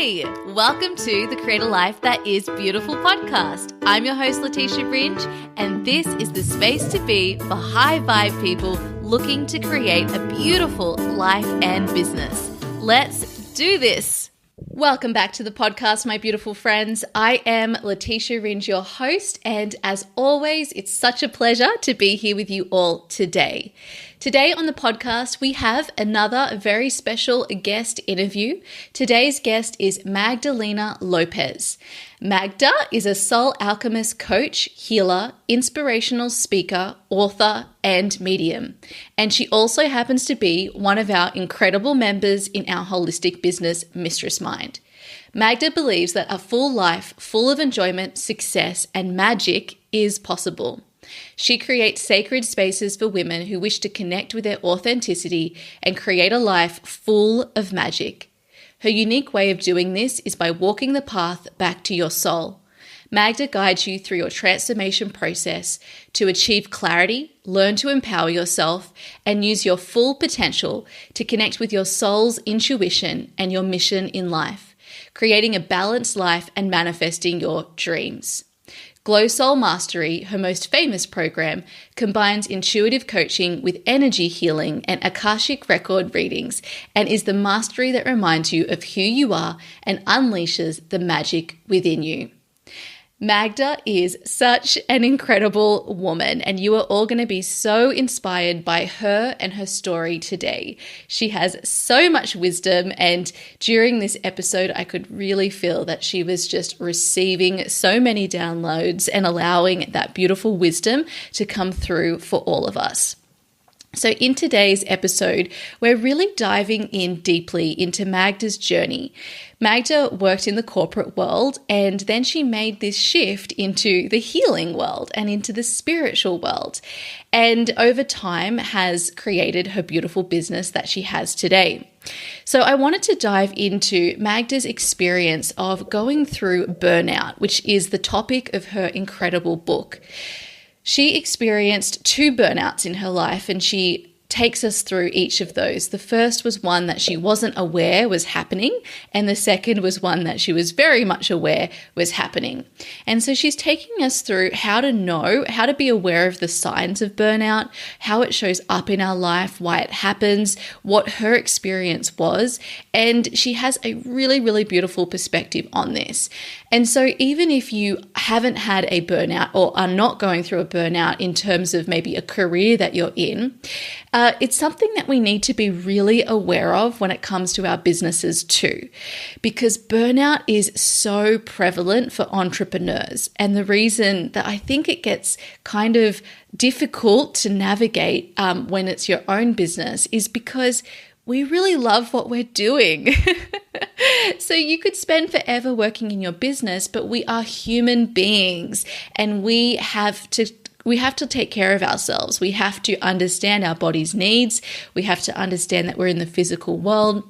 Hey, welcome to the Create a Life That Is Beautiful podcast. I'm your host, Letitia Ringe, and this is the space to be for high vibe people looking to create a beautiful life and business. Let's do this. Welcome back to the podcast, my beautiful friends. I am Letitia Ringe, your host, and as always, it's such a pleasure to be here with you all today. Today on the podcast, we have another very special guest interview. Today's guest is Magdalena Lopez. Magda is a soul alchemist coach, healer, inspirational speaker, author, and medium. And she also happens to be one of our incredible members in our holistic business, Mistress Mind. Magda believes that a full life full of enjoyment, success, and magic is possible. She creates sacred spaces for women who wish to connect with their authenticity and create a life full of magic. Her unique way of doing this is by walking the path back to your soul. Magda guides you through your transformation process to achieve clarity, learn to empower yourself, and use your full potential to connect with your soul's intuition and your mission in life, creating a balanced life and manifesting your dreams. Glow Soul Mastery, her most famous program, combines intuitive coaching with energy healing and Akashic record readings and is the mastery that reminds you of who you are and unleashes the magic within you. Magda is such an incredible woman, and you are all going to be so inspired by her and her story today. She has so much wisdom, and during this episode, I could really feel that she was just receiving so many downloads and allowing that beautiful wisdom to come through for all of us. So in today's episode, we're really diving in deeply into Magda's journey. Magda worked in the corporate world, and then she made this shift into the healing world and into the spiritual world, and over time has created her beautiful business that she has today. So I wanted to dive into Magda's experience of going through burnout, which is the topic of her incredible book. She experienced 2 burnouts in her life, and she takes us through each of those. The first was one that she wasn't aware was happening, and the second was one that she was very much aware was happening. And so she's taking us through how to be aware of the signs of burnout, how it shows up in our life, why it happens, what her experience was, and she has a really, really beautiful perspective on this. And so even if you haven't had a burnout or are not going through a burnout in terms of maybe a career that you're in, it's something that we need to be really aware of when it comes to our businesses too, because burnout is so prevalent for entrepreneurs. And the reason that I think it gets kind of difficult to navigate when it's your own business is because we really love what we're doing. So you could spend forever working in your business, but we are human beings, and we have to take care of ourselves. We have to understand our body's needs. We have to understand that we're in the physical world.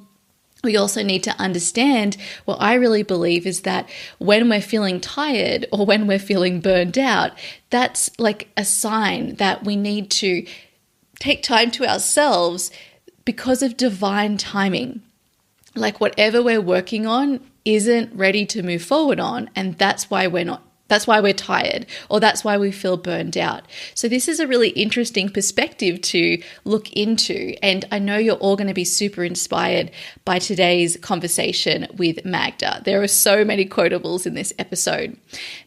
We also need to understand what I really believe is that when we're feeling tired or when we're feeling burned out, that's like a sign that we need to take time to ourselves because of divine timing. Like whatever we're working on isn't ready to move forward on, and that's why we're tired, or that's why we feel burned out. So this is a really interesting perspective to look into, and I know you're all going to be super inspired by today's conversation with Magda. There are so many quotables in this episode.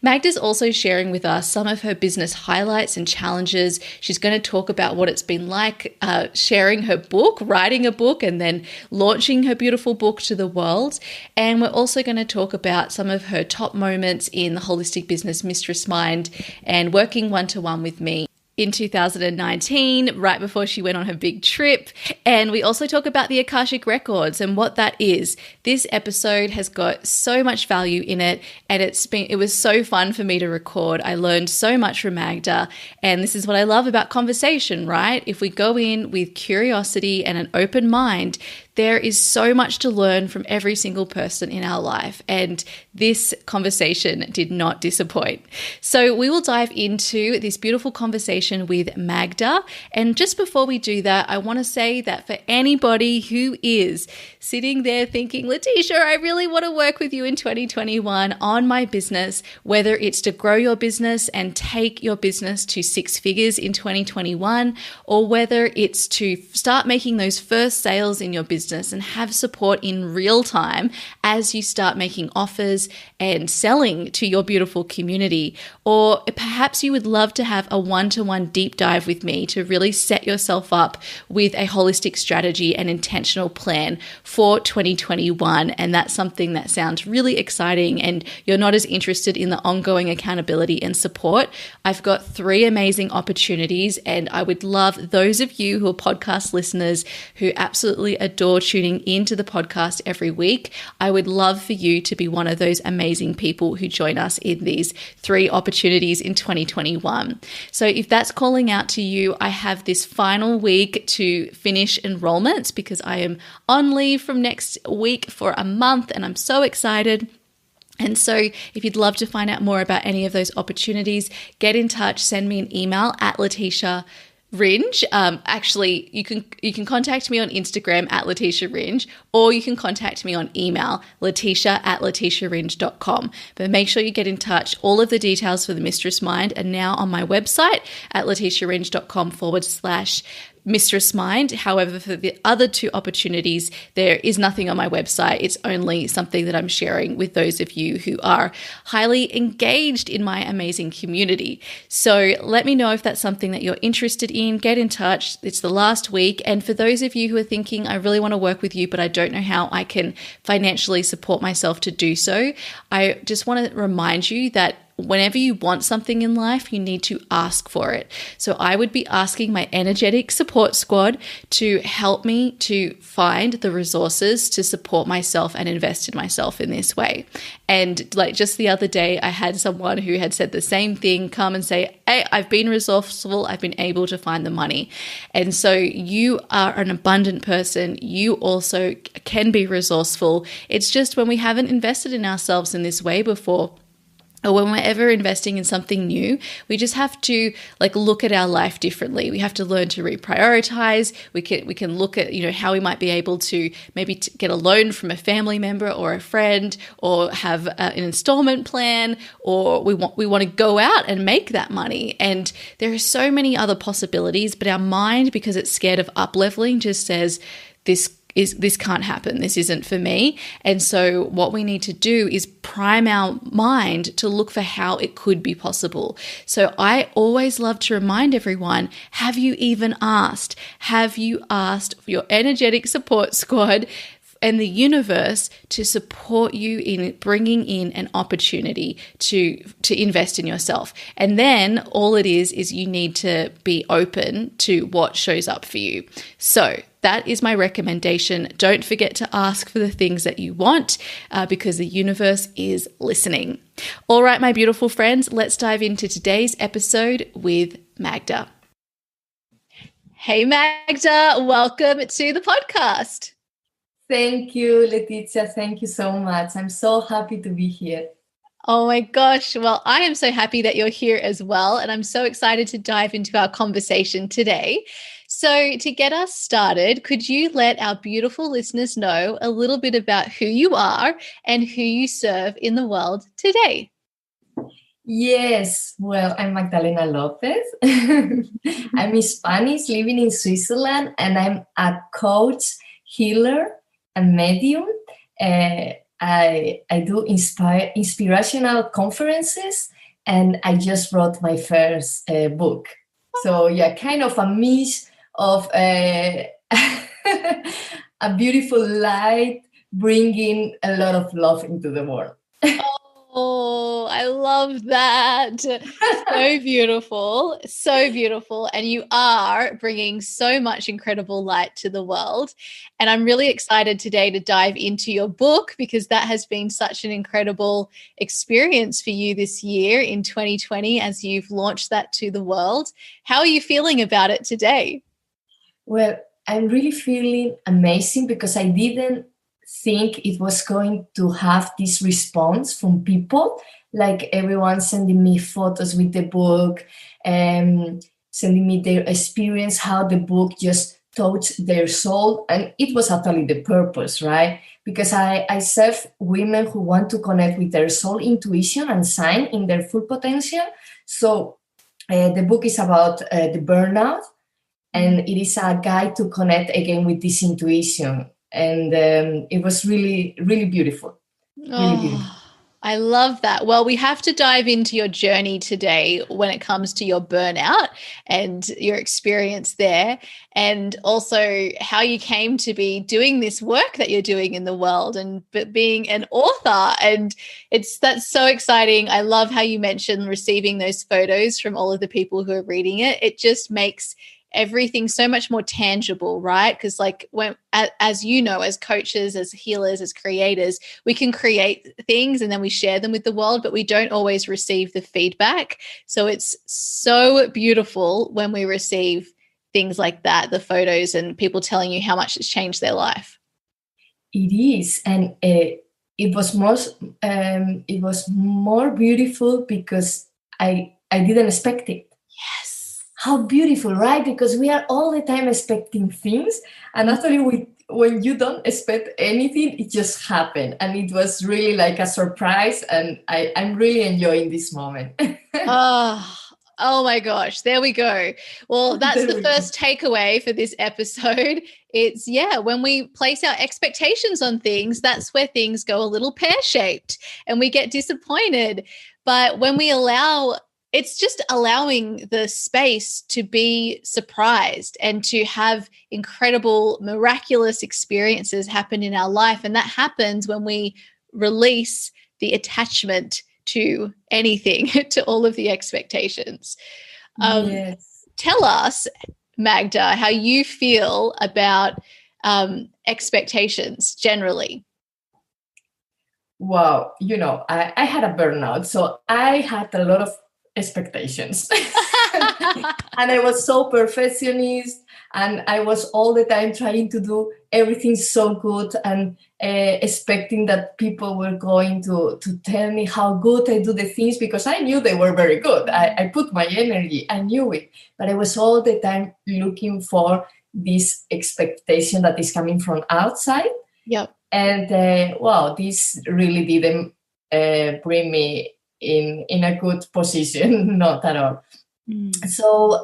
Magda's also sharing with us some of her business highlights and challenges. She's going to talk about what it's been like sharing her book, writing a book, and then launching her beautiful book to the world. And we're also going to talk about some of her top moments in the holistic business Mistress Mind and working one-to-one with me in 2019, right before she went on her big trip. And we also talk about the Akashic Records and what that is. This episode has got so much value in it, and it was so fun for me to record. I learned so much from Magda, and this is what I love about conversation, right? If we go in with curiosity and an open mind, there is so much to learn from every single person in our life, and this conversation did not disappoint. So we will dive into this beautiful conversation with Magda. And just before we do that, I want to say that for anybody who is sitting there thinking, Letitia, I really want to work with you in 2021 on my business, whether it's to grow your business and take your business to 6 figures in 2021, or whether it's to start making those first sales in your business and have support in real time as you start making offers and selling to your beautiful community. Or perhaps you would love to have a one-to-one deep dive with me to really set yourself up with a holistic strategy and intentional plan for 2021. And that's something that sounds really exciting and you're not as interested in the ongoing accountability and support. I've got 3 amazing opportunities, and I would love those of you who are podcast listeners who absolutely adore tuning into the podcast every week. I would love for you to be one of those amazing people who join us in these 3 opportunities in 2021. So if that's calling out to you, I have this final week to finish enrollments because I am on leave from next week for a month, and I'm so excited. And so if you'd love to find out more about any of those opportunities, get in touch, send me an email at Letitia Ringe. Actually, you can contact me on Instagram at Letitia Ringe, or you can contact me on email, letitia@letitiaringe.com. But make sure you get in touch. All of the details for the Mistress Mind are now on my website at letitiaringe.com/Mistress Mind. However, for the other 2 opportunities, there is nothing on my website. It's only something that I'm sharing with those of you who are highly engaged in my amazing community. So let me know if that's something that you're interested in. Get in touch. It's the last week. And for those of you who are thinking, I really want to work with you, but I don't know how I can financially support myself to do so, I just want to remind you that whenever you want something in life, you need to ask for it. So I would be asking my energetic support squad to help me to find the resources to support myself and invest in myself in this way. And like just the other day, I had someone who had said the same thing come and say, hey, I've been resourceful. I've been able to find the money. And so you are an abundant person. You also can be resourceful. It's just when we haven't invested in ourselves in this way before, or when we're ever investing in something new, we just have to look at our life differently. We have to learn to reprioritize. We can look at, how we might be able to maybe get a loan from a family member or a friend, or have an installment plan, or we want to go out and make that money. And there are so many other possibilities, but our mind, because it's scared of up-leveling, just says this can't happen. This isn't for me. And so what we need to do is prime our mind to look for how it could be possible. So I always love to remind everyone, have you even asked? Have you asked for your energetic support squad and the universe to support you in bringing in an opportunity to invest in yourself? And then all it is you need to be open to what shows up for you. So that is my recommendation. Don't forget to ask for the things that you want because the universe is listening. All right, my beautiful friends, let's dive into today's episode with Magda. Hey, Magda, welcome to the podcast. Thank you, Letitia. Thank you so much. I'm so happy to be here. Oh my gosh. Well, I am so happy that you're here as well. And I'm so excited to dive into our conversation today. So to get us started, could you let our beautiful listeners know a little bit about who you are and who you serve in the world today? Yes. Well, I'm Magdalena Lopez. I'm Spanish living in Switzerland, and I'm a coach, healer, and medium. I do inspirational conferences, and I just wrote my first book. So yeah, kind of a mix of a beautiful light, bringing a lot of love into the world. Oh, I love that. So beautiful. So beautiful. And you are bringing so much incredible light to the world. And I'm really excited today to dive into your book because that has been such an incredible experience for you this year in 2020 as you've launched that to the world. How are you feeling about it today? Well, I'm really feeling amazing because I didn't think it was going to have this response from people, like everyone sending me photos with the book, sending me their experience, how the book just touched their soul. And it was actually the purpose, right? Because I serve women who want to connect with their soul intuition and sign in their full potential. So the book is about the burnout, and it is a guide to connect again with this intuition. And it was really, really beautiful. Really beautiful. Oh, I love that. Well, we have to dive into your journey today when it comes to your burnout and your experience there, and also how you came to be doing this work that you're doing in the world and being an author. And that's so exciting. I love how you mentioned receiving those photos from all of the people who are reading it. It just makes everything so much more tangible, right? Because like when, as you know, as coaches, as healers, as creators, we can create things and then we share them with the world, but we don't always receive the feedback. So it's so beautiful when we receive things like that, the photos and people telling you how much it's changed their life. It is, and it was more beautiful because I didn't expect it. Yes. How beautiful, right? Because we are all the time expecting things, and actually when you don't expect anything, it just happened. And it was really like a surprise, and I'm really enjoying this moment. Oh my gosh, there we go. Well, that's the first takeaway for this episode. It's, when we place our expectations on things, that's where things go a little pear-shaped and we get disappointed. But when we it's just allowing the space to be surprised and to have incredible, miraculous experiences happen in our life. And that happens when we release the attachment to anything, to all of the expectations. Yes. Tell us, Magda, how you feel about expectations generally. Wow. I had a burnout, so I had a lot of expectations. And I was so perfectionist, and I was all the time trying to do everything so good, and expecting that people were going to tell me how good I do the things, because I knew they were very good. I put my energy, I knew it, but I was all the time looking for this expectation that is coming from outside. Yep. And this really didn't bring me in a good position, not at all. So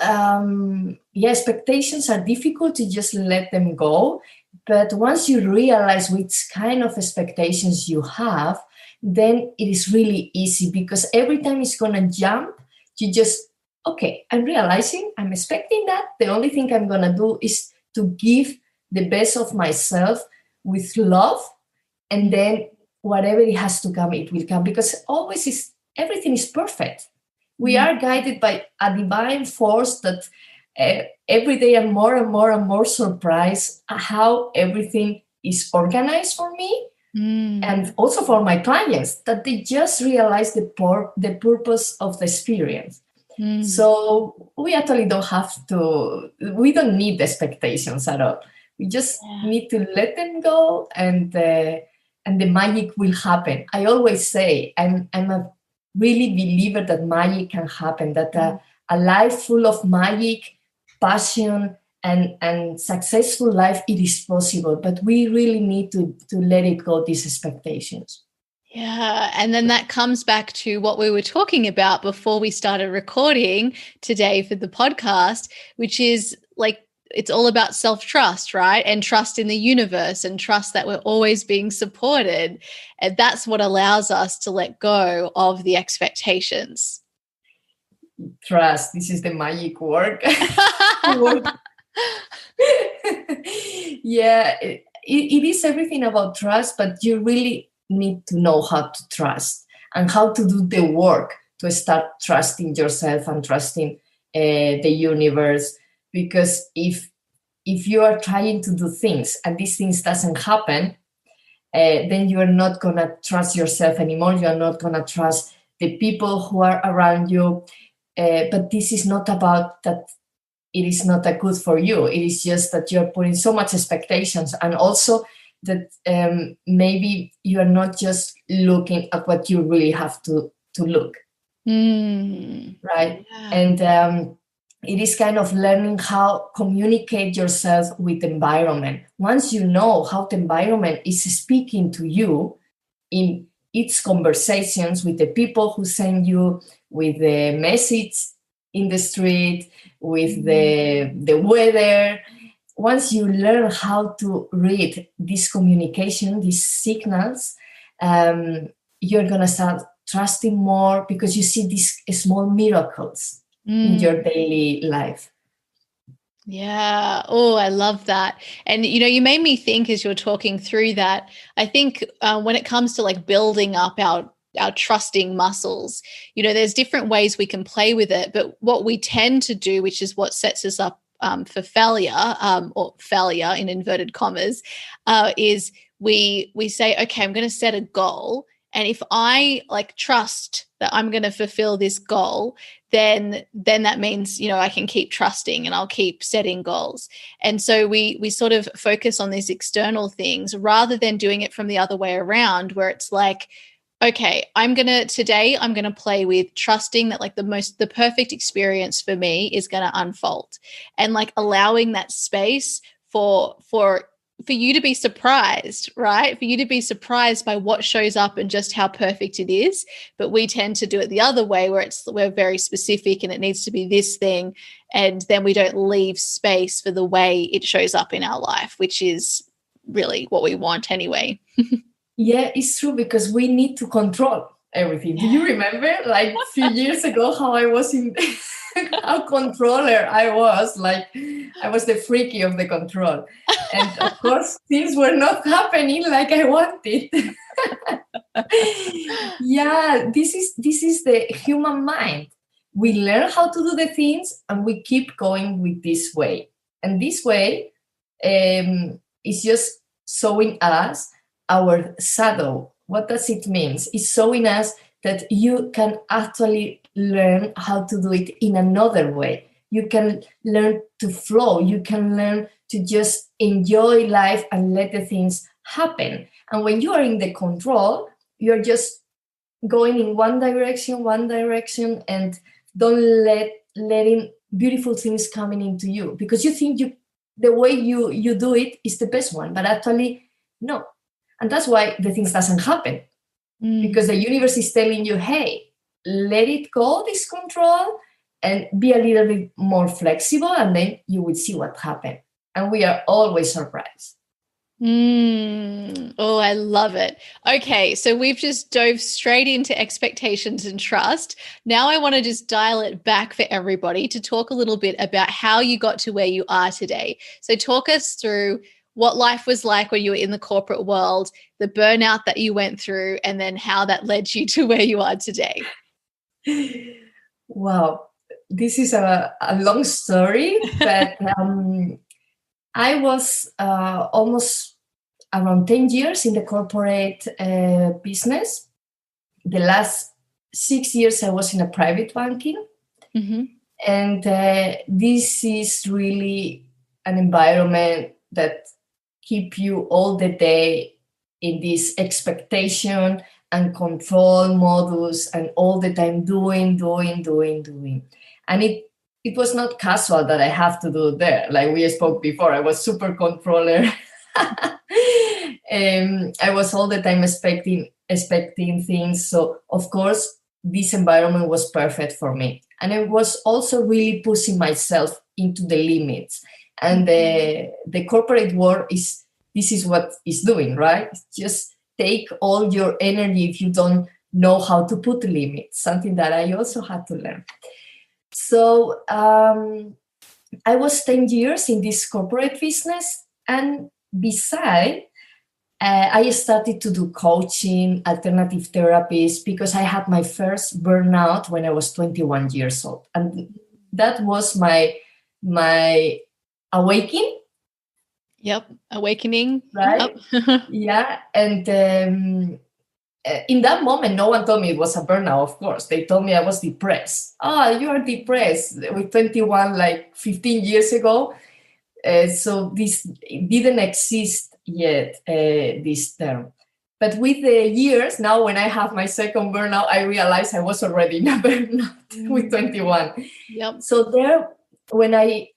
expectations are difficult to just let them go, but once you realize which kind of expectations you have, then it is really easy, because every time it's going to jump, you just, okay, I'm realizing I'm expecting that. The only thing I'm going to do is to give the best of myself with love, and then whatever it has to come, it will come, because everything is perfect. We are guided by a divine force that every day I'm more and more and more surprised how everything is organized for me, and also for my clients, that they just realize the purpose of the experience. So we actually we don't need expectations at all. We just need to let them go, and the magic will happen. I always say I'm a really believer that magic can happen, that a life full of magic, passion, and successful life, it is possible. But we really need to let it go, these expectations. Yeah. And then that comes back to what we were talking about before we started recording today for the podcast, which is like, it's all about self-trust, right? And trust in the universe, and trust that we're always being supported. And that's what allows us to let go of the expectations. Trust. This is the magic word. It is everything about trust, but you really need to know how to trust and how to do the work to start trusting yourself and trusting the universe. Because if you are trying to do things and these things doesn't happen, then you are not going to trust yourself anymore. You are not going to trust the people who are around you. But this is not about that. it is not a good for you. It is just that you're putting so much expectations, and also that maybe you are not just looking at what you really have to look. Right? Yeah. And it is kind of learning how communicate yourself with the environment. Once you know how the environment is speaking to you in its conversations with the people who send you, with the message in the street, with the weather, once you learn how to read this communication, these signals, you're going to start trusting more, because you see these small miracles in your daily life. Yeah. Oh, I love that. And, you made me think as you're talking through that, I think when it comes to like building up our trusting muscles, there's different ways we can play with it. But what we tend to do, which is what sets us up for failure, or failure in inverted commas, is we say, okay, I'm going to set a goal. And if I like trust that I'm going to fulfill this goal, then that means, I can keep trusting and I'll keep setting goals. And so we sort of focus on these external things rather than doing it from the other way around, where it's like, okay, today I'm going to play with trusting that like the perfect experience for me is going to unfold, and like allowing that space for you to be surprised, right? For you to be surprised by what shows up and just how perfect it is. But we tend to do it the other way, where we're very specific and it needs to be this thing. And then we don't leave space for the way it shows up in our life, which is really what we want anyway. Yeah, it's true, because we need to control everything. Do you remember like a few years ago how I was how controller I was? Like I was the freaky of the control. And of course, things were not happening like I wanted. Yeah, this is the human mind. We learn how to do the things and we keep going with this way. And this way is just showing us our shadow. What does it mean? It's showing us that you can actually learn how to do it in another way. You can learn to flow. You can learn to just enjoy life and let the things happen. And when you are in the control, you're just going in one direction, and don't letting beautiful things coming into you, because you think the way you do it is the best one, but actually no. And that's why the things doesn't happen, because the universe is telling you, hey, let it go, this control, and be a little bit more flexible, and then you will see what happened. And we are always surprised. Oh, I love it. Okay, so we've just dove straight into expectations and trust. Now I want to just dial it back for everybody to talk a little bit about how you got to where you are today. So talk us through what life was like when you were in the corporate world, the burnout that you went through, and then how that led you to where you are today. Wow, this is a long story, but I was almost around 10 years in the corporate business. The last 6 years I was in a private banking. Mm-hmm. And this is really an environment that keep you all the day in this expectation and control modus, and all the time doing. And it was not casual that I have to do there. Like we spoke before, I was super controller. I was all the time expecting things. So of course, this environment was perfect for me. And I was also really pushing myself into the limits. And the corporate world this is what it's doing, right? It's just take all your energy if you don't know how to put limits, something that I also had to learn. So I was 10 years in this corporate business, and beside, I started to do coaching, alternative therapies, because I had my first burnout when I was 21 years old. And that was my awakening. Yep, awakening. Right? Yep. Yeah, and in that moment, no one told me it was a burnout, of course. They told me I was depressed. Oh, you are depressed with 21, like 15 years ago. So this didn't exist yet, this term. But with the years, now when I have my second burnout, I realized I was already in a burnout with 21. Yep. So there, when I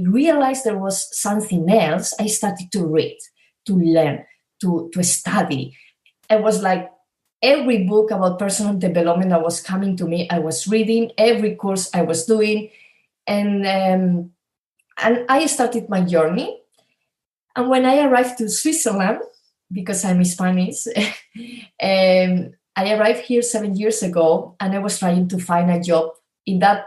realized there was something else, I started to read, to learn, to study. I was like, every book about personal development that was coming to me, I was reading, every course I was doing. And I started my journey. And when I arrived to Switzerland, because I'm Spanish, I arrived here 7 years ago, and I was trying to find a job. In that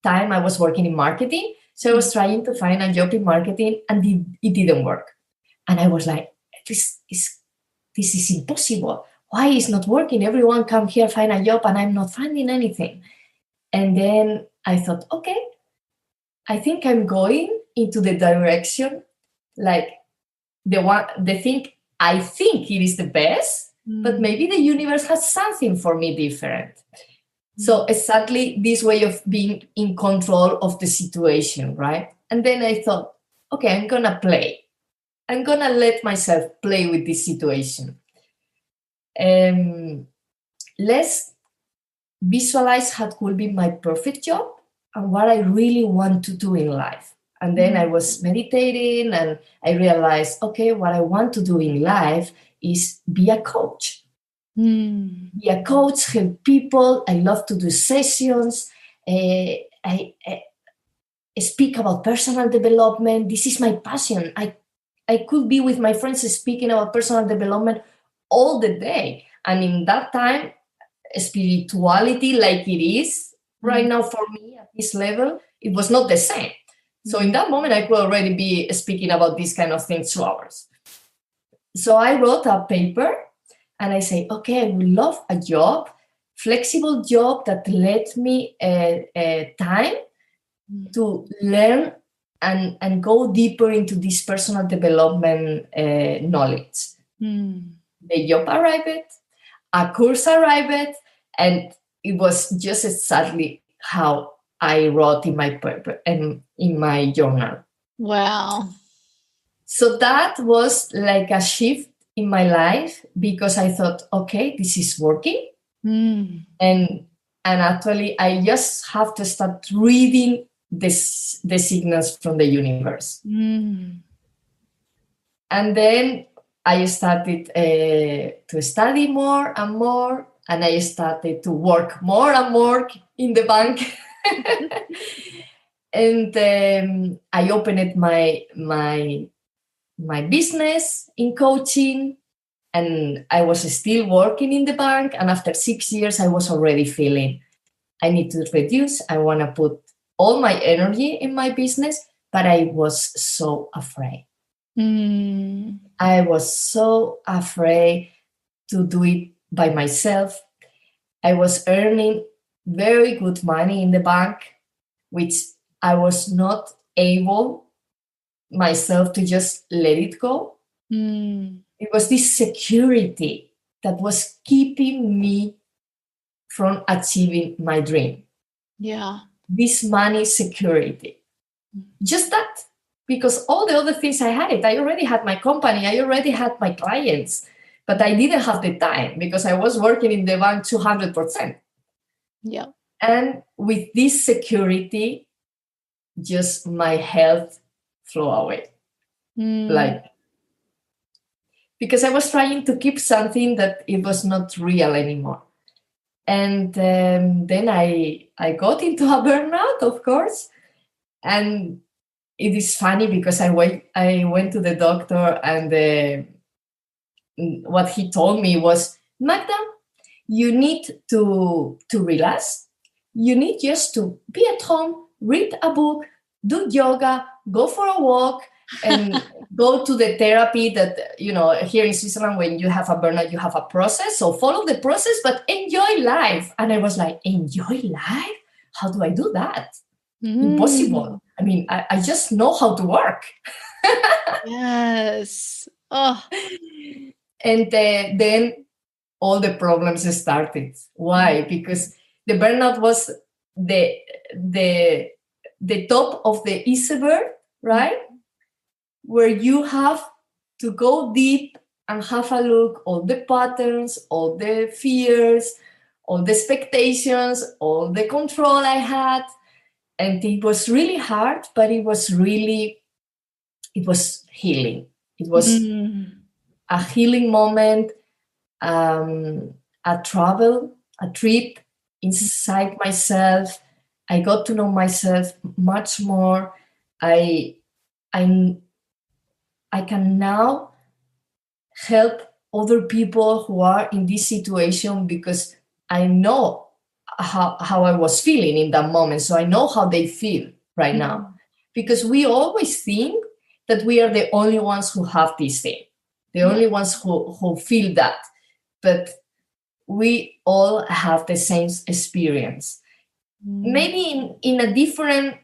time, I was working in marketing. So I was trying to find a job in marketing, and it didn't work. And I was like, this is impossible. Why is not working? Everyone come here, find a job, and I'm not finding anything. And then I thought, okay, I think I'm going into the direction, like the thing I think it is the best, but maybe the universe has something for me different. So exactly this way of being in control of the situation, right? And then I thought, okay, I'm going to play. I'm going to let myself play with this situation. Let's visualize how could be my perfect job and what I really want to do in life. And then I was meditating, and I realized, okay, what I want to do in life is be a coach. Be a coach, help people. I love to do sessions. I speak about personal development. This is my passion. I could be with my friends speaking about personal development all the day. And in that time, spirituality, like it is right now for me at this level, it was not the same. So in that moment, I could already be speaking about these kind of things 2 hours. So I wrote a paper, and I say, okay, I would love a job, flexible job that let me time to learn and go deeper into this personal development knowledge. The job arrived, a course arrived, and it was just exactly how I wrote in my paper and in my journal. Wow. So that was like a shift in my life, because I thought, okay, this is working. And actually I just have to start reading the signals from the universe. And then I started to study more and more, and I started to work more and more in the bank. And I opened my business in coaching, and I was still working in the bank. And after 6 years, I was already feeling I need to reduce. I want to put all my energy in my business, but I was so afraid. I was so afraid to do it by myself. I was earning very good money in the bank, which I was not able myself to just let it go. It was this security that was keeping me from achieving my dream. Yeah. This money security. Just that. Because all the other things I had it. I already had my company. I already had my clients. But I didn't have the time because I was working in the bank 200%. Yeah. And with this security, just my health flew away. Like, because I was trying to keep something that it was not real anymore. And then I got into a burnout, of course. And it is funny because I went to the doctor, and what he told me was, Magda, you need to relax. You need just to be at home, read a book, do yoga, go for a walk, and go to the therapy that, here in Switzerland, when you have a burnout, you have a process. So follow the process, but enjoy life. And I was like, enjoy life? How do I do that? Impossible. I mean, I just know how to work. Yes. Oh. And then all the problems started. Why? Because the burnout was the top of the iceberg, right? Where you have to go deep and have a look all the patterns, all the fears, all the expectations, all the control I had. And it was really hard, but it was healing. It was a healing moment, a trip inside myself. I got to know myself much more. I can now help other people who are in this situation because I know how I was feeling in that moment. So I know how they feel right now. Because we always think that we are the only ones who have this thing, the only ones who feel that. But we all have the same experience. Maybe in a different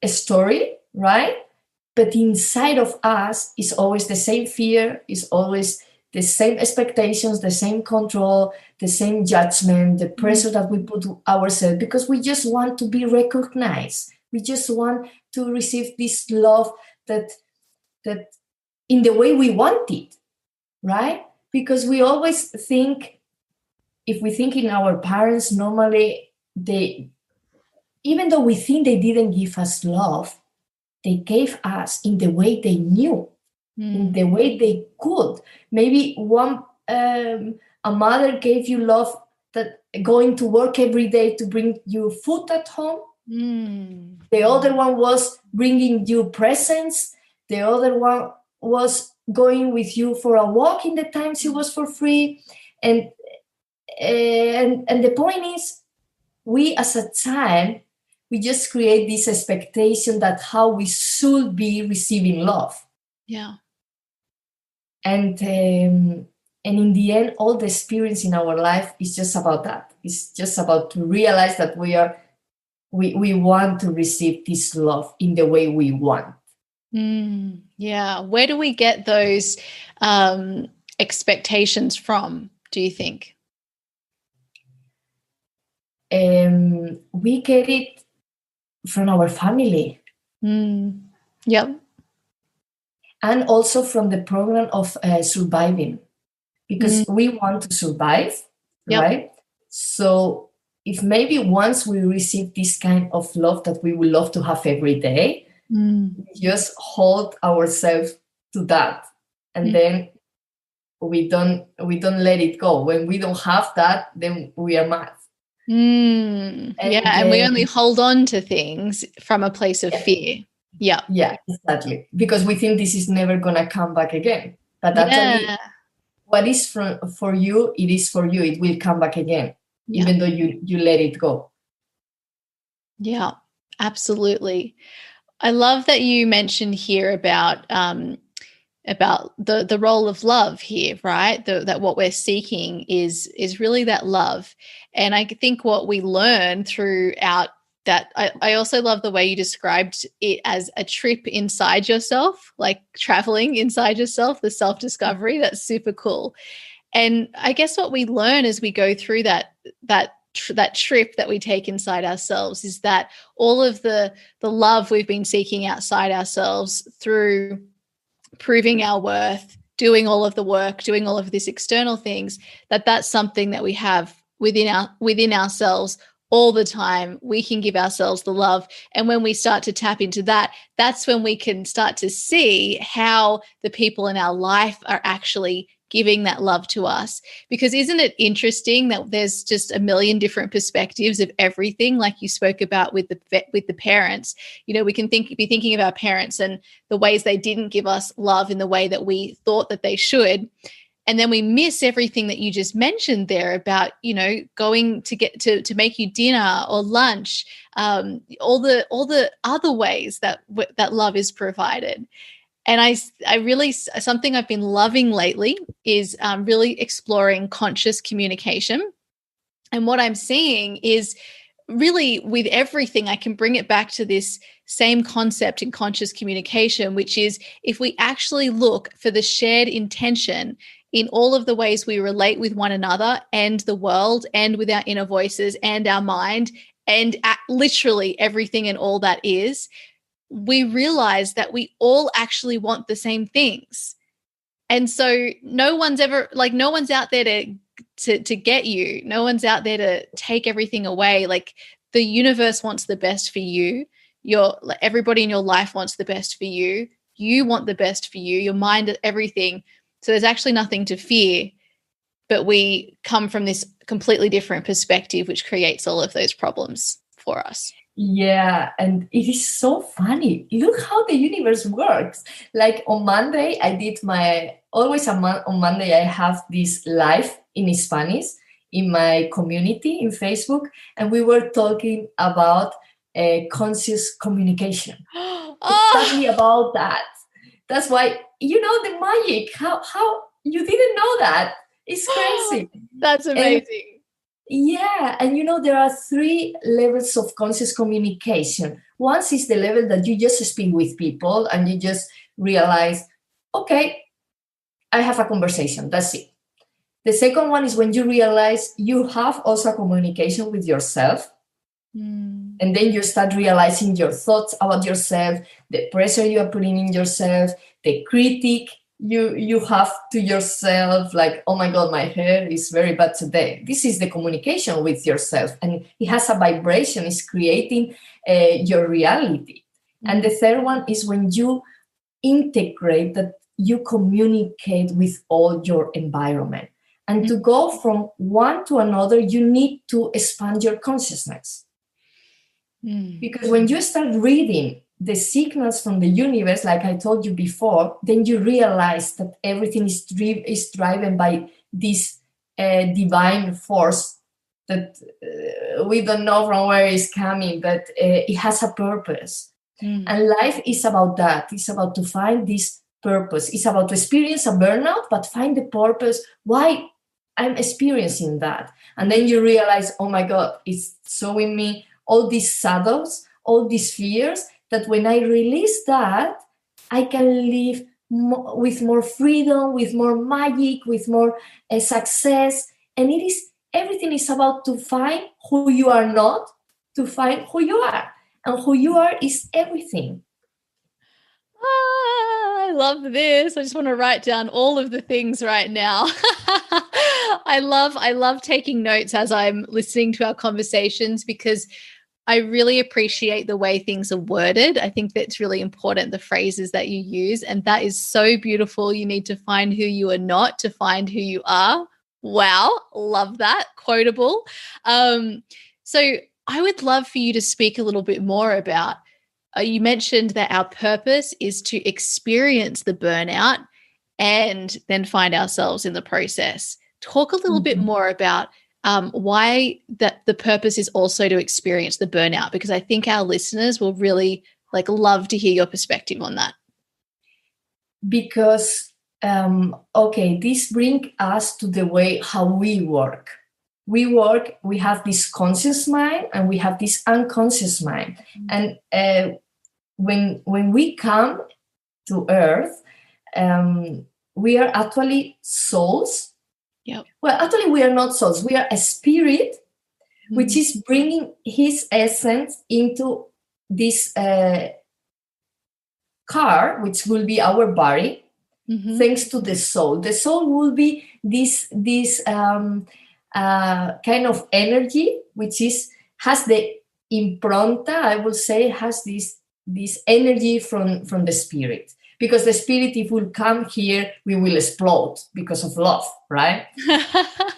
story, right? But inside of us is always the same fear, is always the same expectations, the same control, the same judgment, the pressure that we put to ourselves, because we just want to be recognized. We just want to receive this love that in the way we want it, right? Because we always think, if we think in our parents, normally even though we think they didn't give us love, they gave us in the way they knew, in the way they could. Maybe a mother gave you love, that going to work every day to bring you food at home. The other one was bringing you presents. The other one was going with you for a walk in the times it was for free. And the point is, we as a child, we just create this expectation that how we should be receiving love. Yeah. And in the end, all the experience in our life is just about that. It's just about to realize that we want to receive this love in the way we want. Yeah. Where do we get those expectations from, do you think? We get it from our family. Yep. And also from the program of surviving, because we want to survive, right? So if maybe once we receive this kind of love that we would love to have every day, we just hold ourselves to that, and then we don't let it go. When we don't have that, then we are mad. And we only hold on to things from a place of fear. Yeah, exactly. Because we think this is never gonna come back again. But actually, what is for you, it is for you. It will come back again, even though you let it go. Yeah, absolutely. I love that you mentioned here about the role of love here, right? That what we're seeking is really that love. And I think what we learn throughout that, I also love the way you described it as a trip inside yourself, like traveling inside yourself, the self-discovery. That's super cool. And I guess what we learn as we go through that trip that we take inside ourselves is that all of the love we've been seeking outside ourselves through proving our worth, doing all of the work, doing all of these external things, that's something that we have within ourselves all the time. We can give ourselves the love. And when we start to tap into that, that's when we can start to see how the people in our life are actually giving that love to us. Because isn't it interesting that there's just a million different perspectives of everything, like you spoke about with the parents? You know, we can be thinking of our parents and the ways they didn't give us love in the way that we thought that they should. And then we miss everything that you just mentioned there about, you know, going to get to make you dinner or lunch, all the other ways that love is provided. And I really, something I've been loving lately is really exploring conscious communication. And what I'm seeing is really with everything, I can bring it back to this same concept in conscious communication, which is if we actually look for the shared intention in all of the ways we relate with one another and the world and with our inner voices and our mind and literally everything and all that is, we realize that we all actually want the same things. And so no one's out there to get you. No one's out there to take everything away. Like the universe wants the best for you. Everybody in your life wants the best for you. You want the best for you, your mind, everything. So there's actually nothing to fear, but we come from this completely different perspective, which creates all of those problems for us. Yeah, and it is so funny. Look how the universe works. Like on Monday, on Monday, I have this live in Spanish in my community in Facebook, and we were talking about conscious communication. Exactly about that. That's why, the magic, how you didn't know that. It's crazy. That's amazing. And there are 3 levels of conscious communication. One is the level that you just speak with people and you just realize, okay, I have a conversation. That's it. The second one is when you realize you have also a communication with yourself. And then you start realizing your thoughts about yourself, the pressure you are putting in yourself, the critic you have to yourself, like, oh my God, my hair is very bad today. This is the communication with yourself. And it has a vibration, it's creating your reality. And the third one is when you integrate that you communicate with all your environment. And to go from one to another, you need to expand your consciousness. Because when you start reading the signals from the universe, like I told you before, then you realize that everything is driven by this divine force that we don't know from where it's coming, but it has a purpose. And life is about that. It's about to find this purpose. It's about to experience a burnout, but find the purpose. Why I'm experiencing that? And then you realize, oh my God, it's showing me all these shadows, all these fears, that when I release that, I can live with more freedom, with more magic, with more success. And everything is about to find who you are not, to find who you are. And who you are is everything. I love this. I just want to write down all of the things right now. I love taking notes as I'm listening to our conversations, because I really appreciate the way things are worded. I think that's really important, the phrases that you use. And that is so beautiful. You need to find who you are not to find who you are. Wow. Love that. Quotable. So I would love for you to speak a little bit more about, you mentioned that our purpose is to experience the burnout and then find ourselves in the process. Talk a little bit more about why that the purpose is also to experience the burnout, because I think our listeners will really love to hear your perspective on that. Because, this brings us to the way how we work. We have this conscious mind and we have this unconscious mind. And when we come to Earth, we are actually souls. Yep. Well, actually, we are not souls. We are a spirit, which is bringing his essence into this car, which will be our body, thanks to the soul. The soul will be this kind of energy, which has the impronta, I will say, has this energy from the spirit. Because the spirit, if will come here, we will explode because of love, right?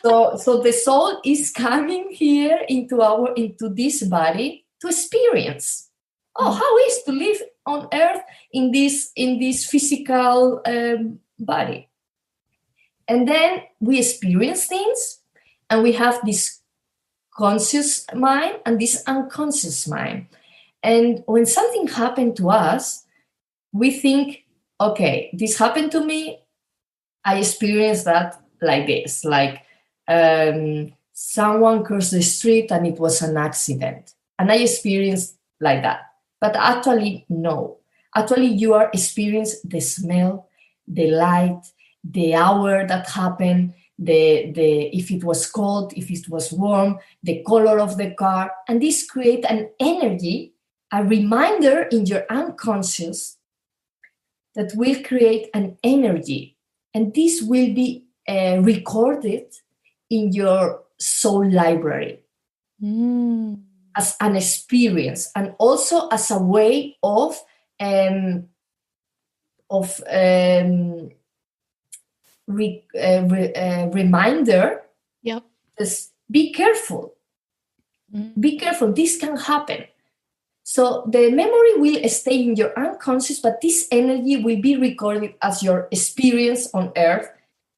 So the soul is coming here into this body to experience. How is to live on Earth in this physical body? And then we experience things, and we have this conscious mind and this unconscious mind. And when something happened to us, we think, okay, this happened to me. I experienced that like this. someone crossed the street and it was an accident. And I experienced like that. But actually, no. Actually, you are experiencing the smell, the light, the hour that happened, the if it was cold, if it was warm, the color of the car. And this creates an energy, a reminder in your unconscious that will create an energy. And this will be recorded in your soul library as an experience, and also as a way of reminder. Yep. Just be careful. Be careful. This can happen. So the memory will stay in your unconscious, but this energy will be recorded as your experience on Earth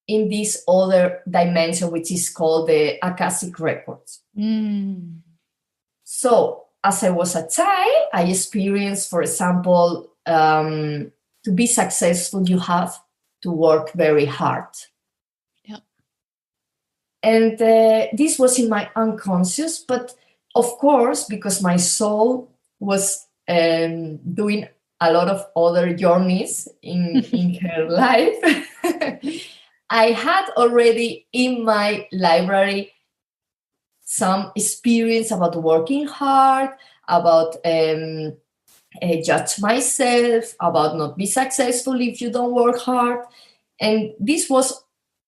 in this other dimension, which is called the Akashic records. So as I was a child, I experienced, for example, to be successful, you have to work very hard. Yep. And this was in my unconscious, but of course, because my soul was doing a lot of other journeys in her life, I had already in my library some experience about working hard, about judge myself, about not be successful if you don't work hard. And this was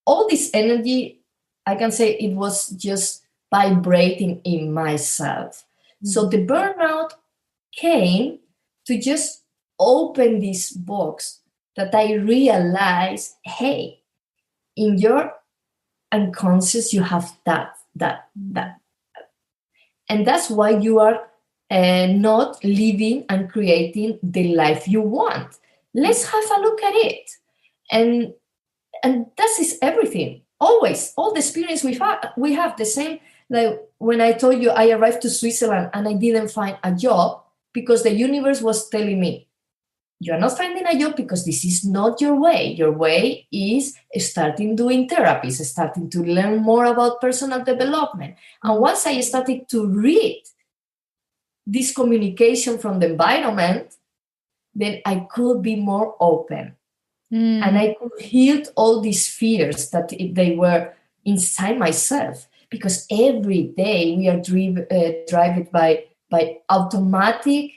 all this energy, I can say it was just vibrating in myself. So the burnout came to just open this box that I realized, hey, in your unconscious, you have that. And that's why you are not living and creating the life you want. Let's have a look at it. And that is everything. Always, all the experience we have the same. Like when I told you I arrived to Switzerland and I didn't find a job because the universe was telling me, you're not finding a job because this is not your way. Your way is starting doing therapies, starting to learn more about personal development. And once I started to read this communication from the environment, then I could be more open. And I could heal all these fears that they were inside myself. Because every day we are driven by automatic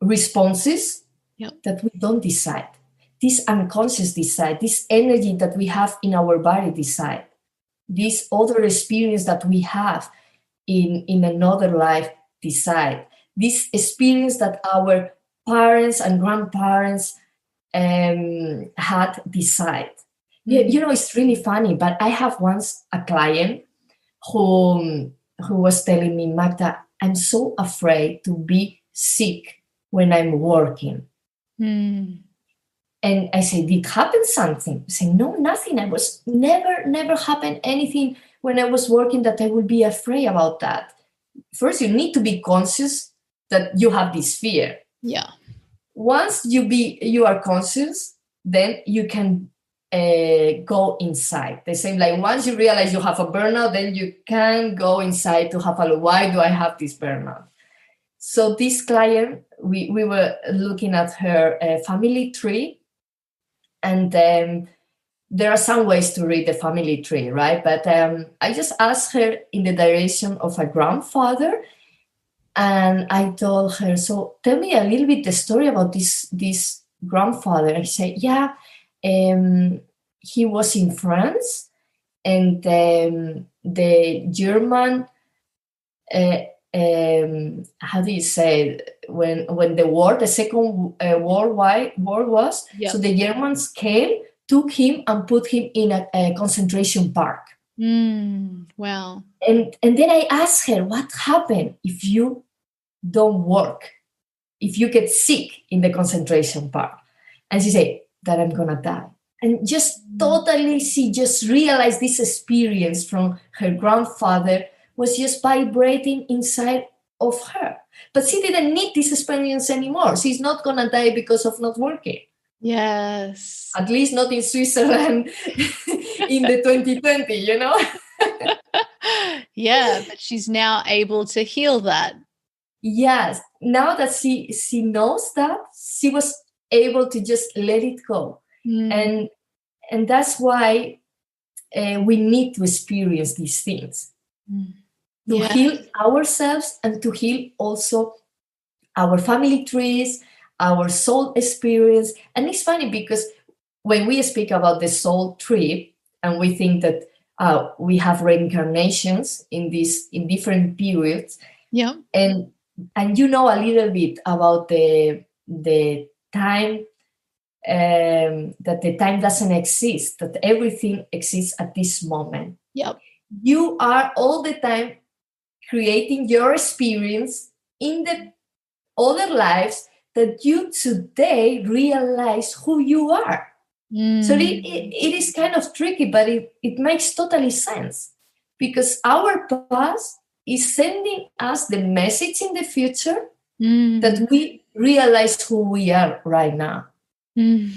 responses that we don't decide. This unconscious decide, this energy that we have in our body decide, this other experience that we have in another life decide, this experience that our parents and grandparents had decide. You know, it's really funny, but I have once a client who was telling me, Magda, I'm so afraid to be sick when I'm working. And I say, did happen something? I say, no, nothing. I was never happened anything when I was working that I would be afraid about that. First, you need to be conscious that you have this fear. Yeah. Once you are conscious, then you can go inside. The same, like once you realize you have a burnout, then you can go inside to have a look. Why do I have this burnout? So this client, we were looking at her family tree, and there are some ways to read the family tree, right? But I just asked her in the direction of a grandfather, and I told her, so tell me a little bit the story about this grandfather. I said, yeah, he was in France, and the German, how do you say, when the Second World War was, so the Germans came, took him and put him in a concentration park. Wow. And then I asked her, what happened if you don't work, if you get sick in the concentration park? And she said, that I'm gonna die. And just totally, she just realized this experience from her grandfather was just vibrating inside of her. But she didn't need this experience anymore. She's not gonna die because of not working. Yes. At least not in Switzerland in the 2020, you know? Yeah, but she's now able to heal that. Yes, now that she knows that, she was able to just let it go. And that's why we need to experience these things to heal ourselves and to heal also our family trees, our soul experience. And it's funny because when we speak about the soul tree and we think that we have reincarnations in different periods, and you know a little bit about the time, that the time doesn't exist, that everything exists at this moment. You are all the time creating your experience in the other lives that you today realize who you are. So it is kind of tricky, but it makes totally sense, because our past is sending us the message in the future that we realize who we are right now. And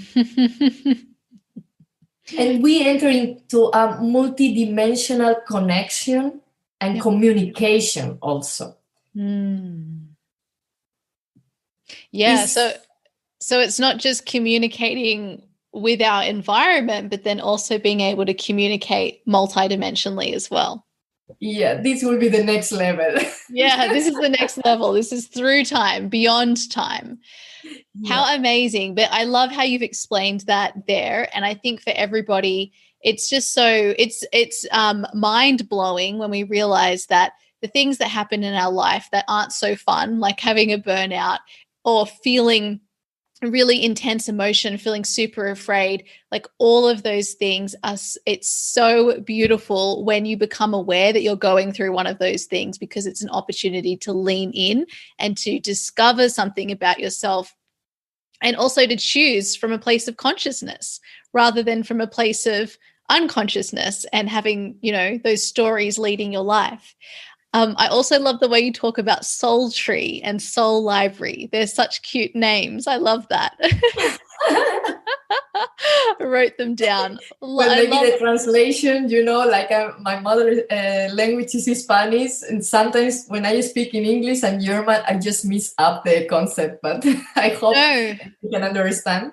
we enter into a multidimensional connection and communication also. Yeah, so it's not just communicating with our environment, but then also being able to communicate multidimensionally as well. Yeah, this will be the next level. Yeah, this is the next level. This is through time, beyond time. How amazing. But I love how you've explained that there. And I think for everybody, it's just so it's mind-blowing when we realize that the things that happen in our life that aren't so fun, like having a burnout or feeling really intense emotion, feeling super afraid, like all of those things it's so beautiful when you become aware that you're going through one of those things, because it's an opportunity to lean in and to discover something about yourself, and also to choose from a place of consciousness rather than from a place of unconsciousness and having, those stories leading your life. I also love the way you talk about Soul Tree and Soul Library. They're such cute names. I love that. I wrote them down. Well, maybe the translation, like my mother language is Spanish, and sometimes when I speak in English and German, I just mix up the concept, but I hope you can understand.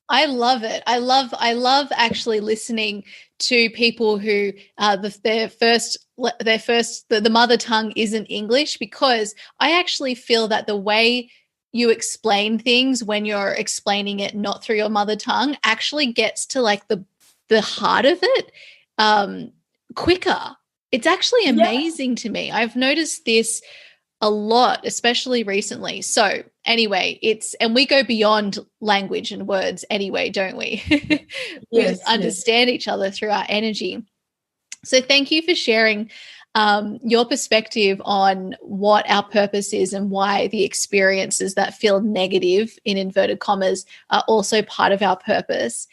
I love it. I love actually listening to people who the mother tongue isn't English, because I actually feel that the way you explain things when you're explaining it not through your mother tongue actually gets to like the heart of it quicker. It's actually amazing to me. I've noticed this a lot, especially recently. So anyway, and we go beyond language and words anyway, don't we? We just understand each other through our energy. So thank you for sharing your perspective on what our purpose is and why the experiences that feel negative, in inverted commas, are also part of our purpose.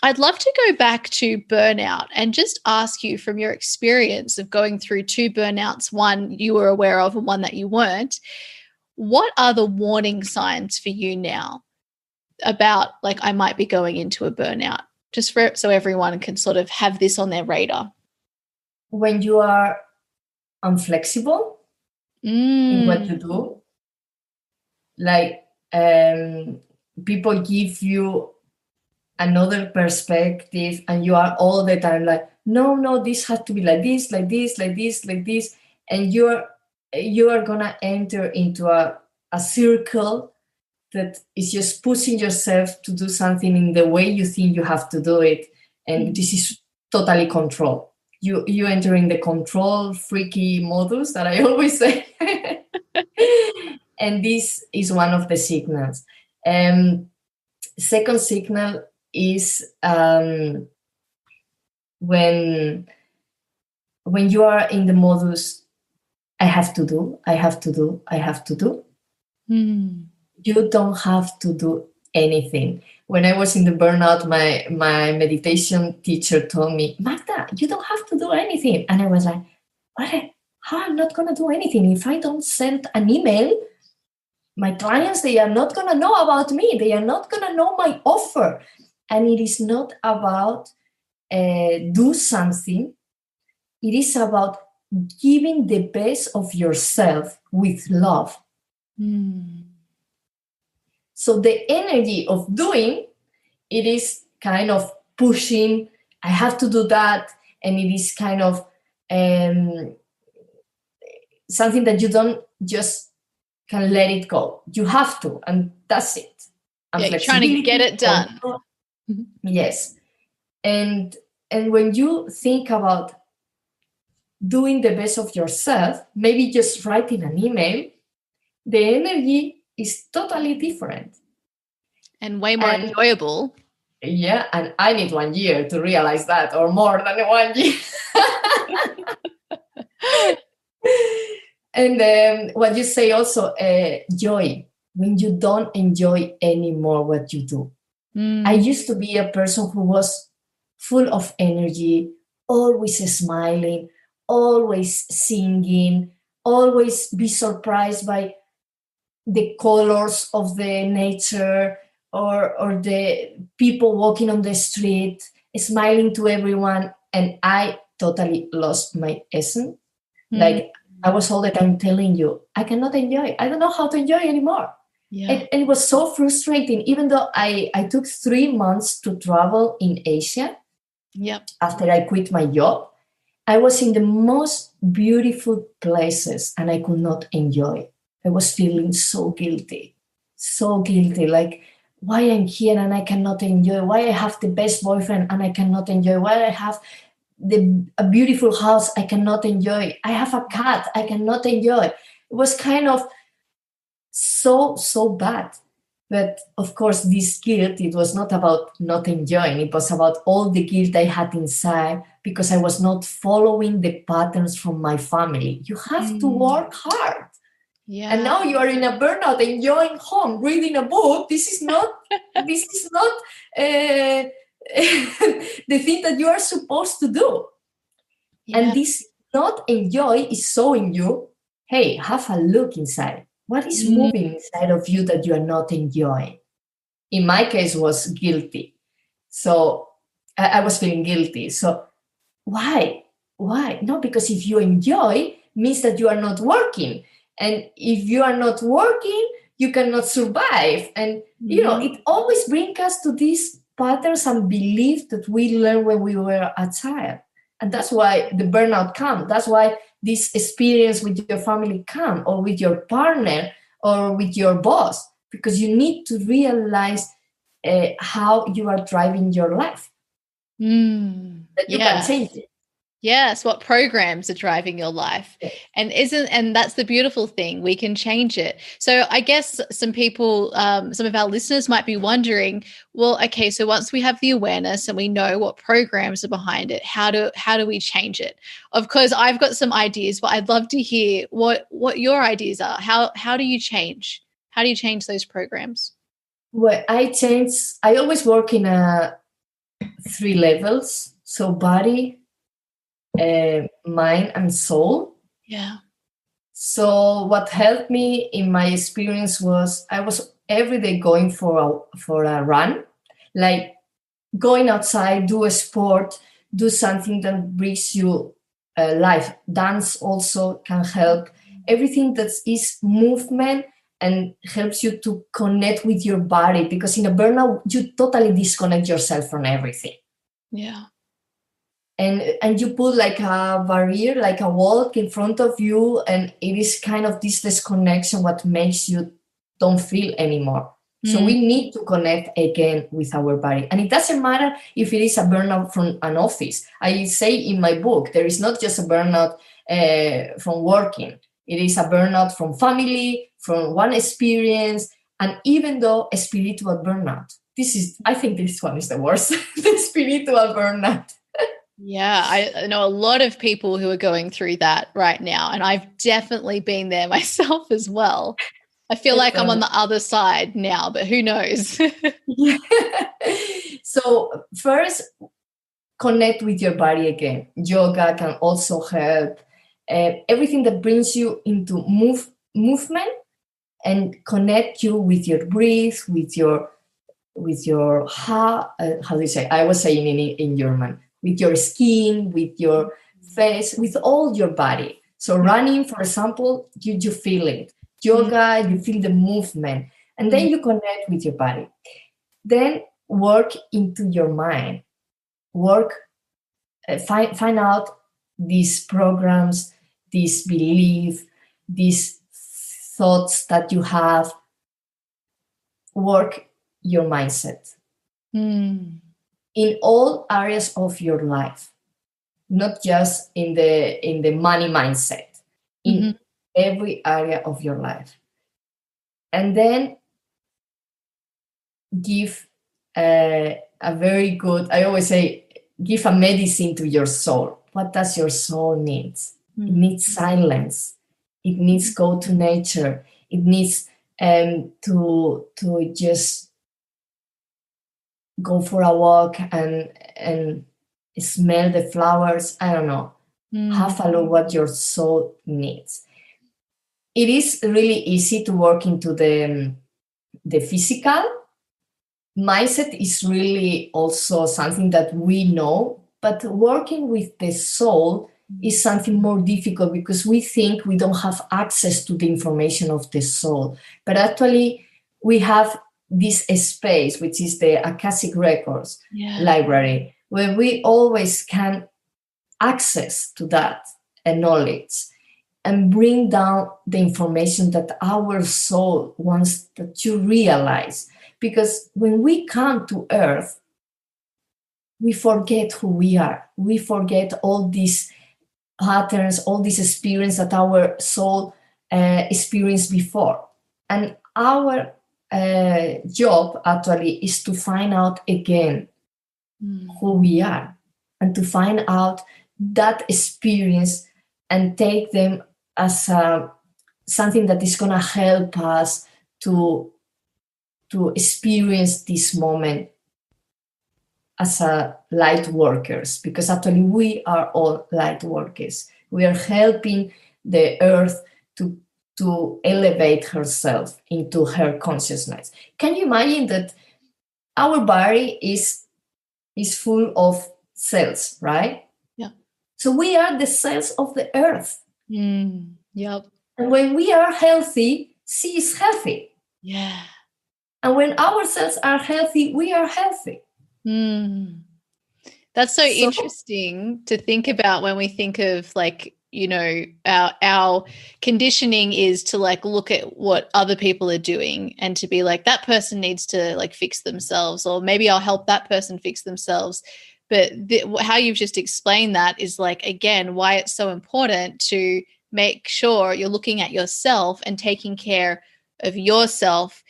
I'd love to go back to burnout and just ask you, from your experience of going through 2 burnouts, one you were aware of and one that you weren't, what are the warning signs for you now about, like, I might be going into a burnout, just so everyone can sort of have this on their radar? When you are inflexible in what you do, like people give you another perspective and you are all the time like, no, this has to be like this, like this, like this, like this, and you are gonna enter into a circle that is just pushing yourself to do something in the way you think you have to do it, and this is totally control. You enter in the control freaky modus that I always say. And this is one of the signals. Second signal is when you are in the modus, I have to do. You don't have to do anything. When I was in the burnout, my meditation teacher told me, Magda, you don't have to do anything. And I was like, what? How I'm not going to do anything? If I don't send an email, my clients, they are not going to know about me. They are not going to know my offer. And it is not about do something. It is about giving the best of yourself with love. So the energy of doing, it is kind of pushing, I have to do that, and it is kind of something that you don't just can let it go. You have to, and that's it. And you're trying to get it done. Yes. And when you think about doing the best of yourself, maybe just writing an email, the energy is totally different. And way more enjoyable. Yeah, and I need 1 year to realize that, or more than 1 year. And then what you say also, joy, when you don't enjoy anymore what you do. I used to be a person who was full of energy, always smiling, always singing, always be surprised by the colors of the nature, or the people walking on the street, smiling to everyone. And I totally lost my essence. Like, I was all the time telling you, I cannot enjoy. I don't know how to enjoy anymore. Yeah. And it was so frustrating, even though I took 3 months to travel in Asia. Yep. After I quit my job, I was in the most beautiful places and I could not enjoy. I was feeling so guilty. Like, why I'm here and I cannot enjoy? Why I have the best boyfriend and I cannot enjoy? Why I have a beautiful house I cannot enjoy? I have a cat I cannot enjoy. It was kind of so bad. But of course, this guilt, it was not about not enjoying. It was about all the guilt I had inside because I was not following the patterns from my family. You have to work hard. Yeah. And now you are in a burnout, enjoying home, reading a book. This is not the thing that you are supposed to do. Yeah. And this not enjoy is showing you, hey, have a look inside. What is moving inside of you that you are not enjoying? In my case, was guilty. So I was feeling guilty. So why? No, because if you enjoy, means that you are not working. And if you are not working, you cannot survive. And, it always brings us to these patterns and beliefs that we learned when we were a child. And that's why the burnout comes. That's why this experience with your family comes, or with your partner, or with your boss, because you need to realize how you are driving your life. That you can change it. Yes, what programs are driving your life. And that's the beautiful thing. We can change it. So I guess some people, some of our listeners might be wondering, well, okay, so once we have the awareness and we know what programs are behind it, how do we change it? Of course, I've got some ideas, but I'd love to hear what your ideas are. How do you change? How do you change those programs? Well, I always work in 3 levels. So body, mind and soul. Yeah. So what helped me in my experience was I was every day going for a run, like going outside, do a sport, do something that brings you life. Dance also can help. Everything that is movement and helps you to connect with your body, because in a burnout you totally disconnect yourself from everything. Yeah. And you put like a barrier, like a wall in front of you, and it is kind of this disconnection what makes you don't feel anymore. So we need to connect again with our body. And it doesn't matter if it is a burnout from an office. I say in my book, there is not just a burnout from working. It is a burnout from family, from one experience, and even though a spiritual burnout. I think this one is the worst, the spiritual burnout. Yeah, I know a lot of people who are going through that right now, and I've definitely been there myself as well. I feel like I'm on the other side now, but who knows? Yeah. So first, connect with your body again. Yoga can also help. Everything that brings you into movement and connect you with your breath, with your how do you say? I was saying in German. With your skin, with your face with all your body. So running, for example, you feel it. Yoga, you feel the movement. And then you connect with your body. Then work into your mind. Find out these programs, these beliefs, these thoughts that you have. Work your mindset in all areas of your life, not just in the money mindset, in every area of your life. And then give a very good, I always say, give a medicine to your soul. What does your soul need? It needs silence. It needs go to nature. It needs to just go for a walk and smell the flowers. I don't know. Have a look what your soul needs. It is really easy to work into the physical. Mindset is really also something that we know, but working with the soul is something more difficult because we think we don't have access to the information of the soul. But actually, we have this space, which is the Akashic Records library, where we always can access to that knowledge and bring down the information that our soul wants to realize. Because when we come to Earth, we forget who we are. We forget all these patterns, all this experience that our soul experienced before. And our job actually is to find out again who we are and to find out that experience and take them as something that is going to help us to experience this moment as light workers, because actually we are all light workers. We are helping the earth to elevate herself into her consciousness. Can you imagine that our body is full of cells, right? Yeah. So we are the cells of the earth. Yep. And when we are healthy, she is healthy. Yeah. And when our cells are healthy, we are healthy. That's so interesting to think about when we think of, like, you know, our conditioning is to like look at what other people are doing and to be like, that person needs to like fix themselves, or maybe I'll help that person fix themselves. But how you've just explained that is like, again, why it's so important to make sure you're looking at yourself and taking care of yourself,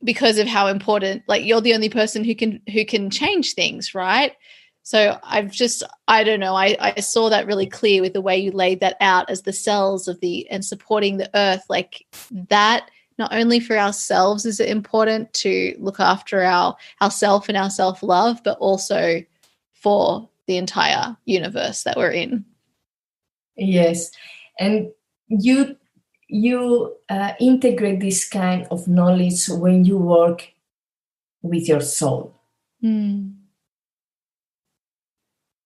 because of how important, like, you're the only person who can change things, right? So I don't know, I saw that really clear with the way you laid that out as the cells of and supporting the earth, like that. Not only for ourselves is it important to look after ourself and our self-love, but also for the entire universe that we're in. Yes. And you integrate this kind of knowledge when you work with your soul.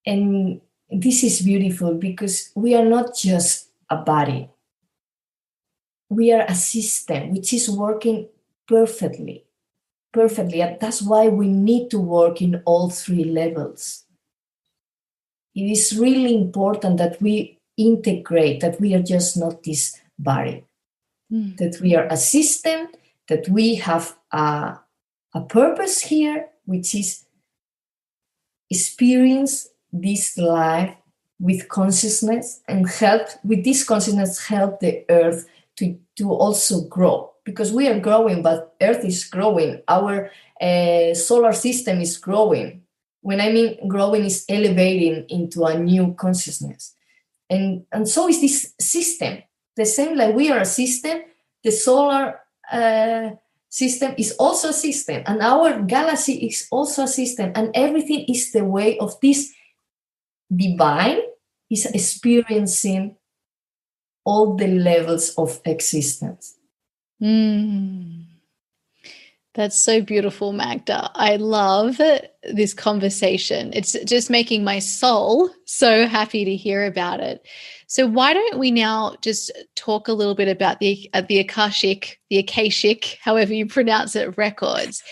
And this is beautiful because we are not just a body. We are a system which is working perfectly. And that's why we need to work in all three levels. It is really important that we integrate, that we are just not this body, that we are a system, that we have a purpose here, which is experience this life with consciousness and help the earth to also grow, because we are growing, but earth is growing. Our solar system is growing. When I mean growing, is elevating into a new consciousness. And so is this system. The same like we are a system, the solar system is also a system, and our galaxy is also a system, and everything is the way of this divine is experiencing all the levels of existence. That's so beautiful, Magda. I love this conversation. It's just making my soul so happy to hear about it. So why don't we now just talk a little bit about the Akashic, however you pronounce it, records.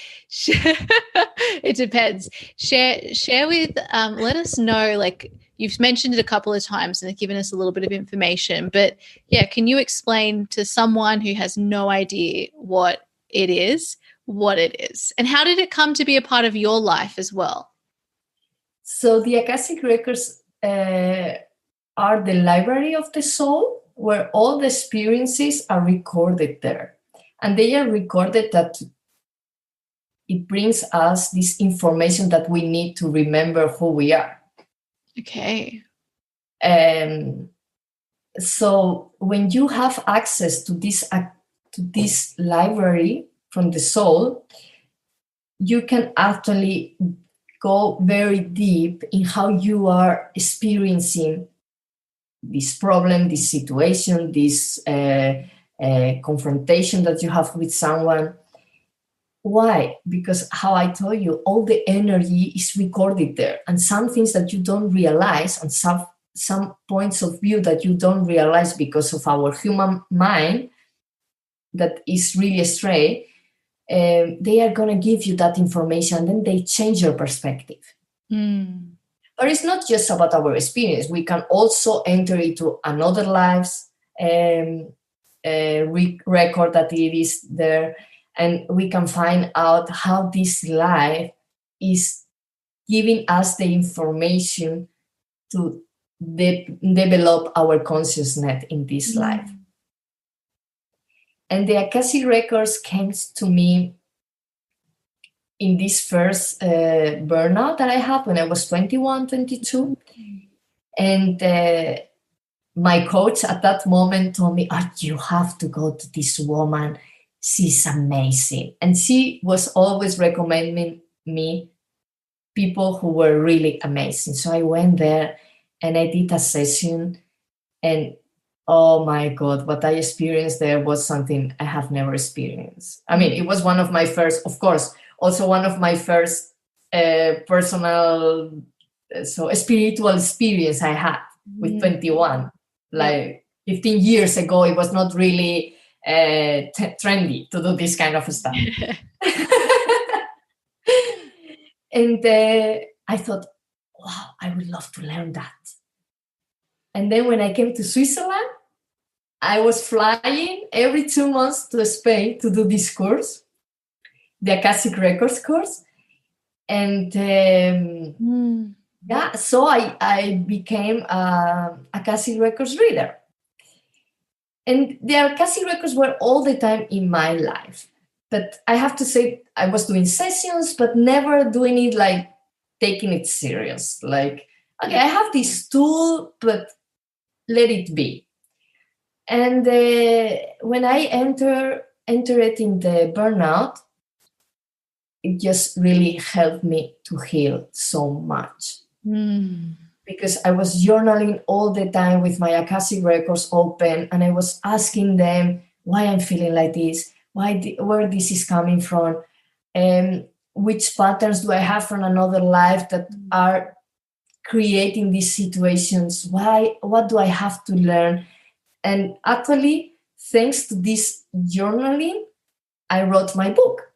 It depends. Share with, let us know, like you've mentioned it a couple of times and given us a little bit of information, but yeah, can you explain to someone who has no idea what it is, and how did it come to be a part of your life as well? So the Akashic records are the library of the soul, where all the experiences are recorded there. And they are recorded that it brings us this information that we need to remember who we are. Okay. So when you have access to this library from the soul, you can actually go very deep in how you are experiencing this problem, this situation, this confrontation that you have with someone. Why? Because how I told you, all the energy is recorded there, and some things that you don't realize, and some points of view that you don't realize because of our human mind that is really astray, they are going to give you that information, and then they change your perspective. But it's not just about our experience. We can also enter into another life's record that it is there, and we can find out how this life is giving us the information to develop our consciousness in this life. And the Akashic records came to me in this first burnout that I had when I was 21, 22. And my coach at that moment told me, you have to go to this woman. She's amazing. And she was always recommending me people who were really amazing. So I went there and I did a session, and oh my God, what I experienced there was something I have never experienced. I mean, it was one of my first, of course, also one of my first personal, spiritual experience I had with 21. Like 15 years ago, it was not really trendy to do this kind of stuff. And I thought, wow, I would love to learn that. And then when I came to Switzerland, I was flying every 2 months to Spain to do this course, the Akashic Records course. And so I became an Akashic Records reader. And the Akashic Records were all the time in my life. But I have to say, I was doing sessions, but never doing it like taking it serious. Like, okay, I have this tool, but let it be. And when I entered it in the burnout, it just really helped me to heal so much. Because I was journaling all the time with my Akashic records open, and I was asking them why I'm feeling like this, where this is coming from, which patterns do I have from another life that are creating these situations, what do I have to learn? And actually, thanks to this journaling, I wrote my book.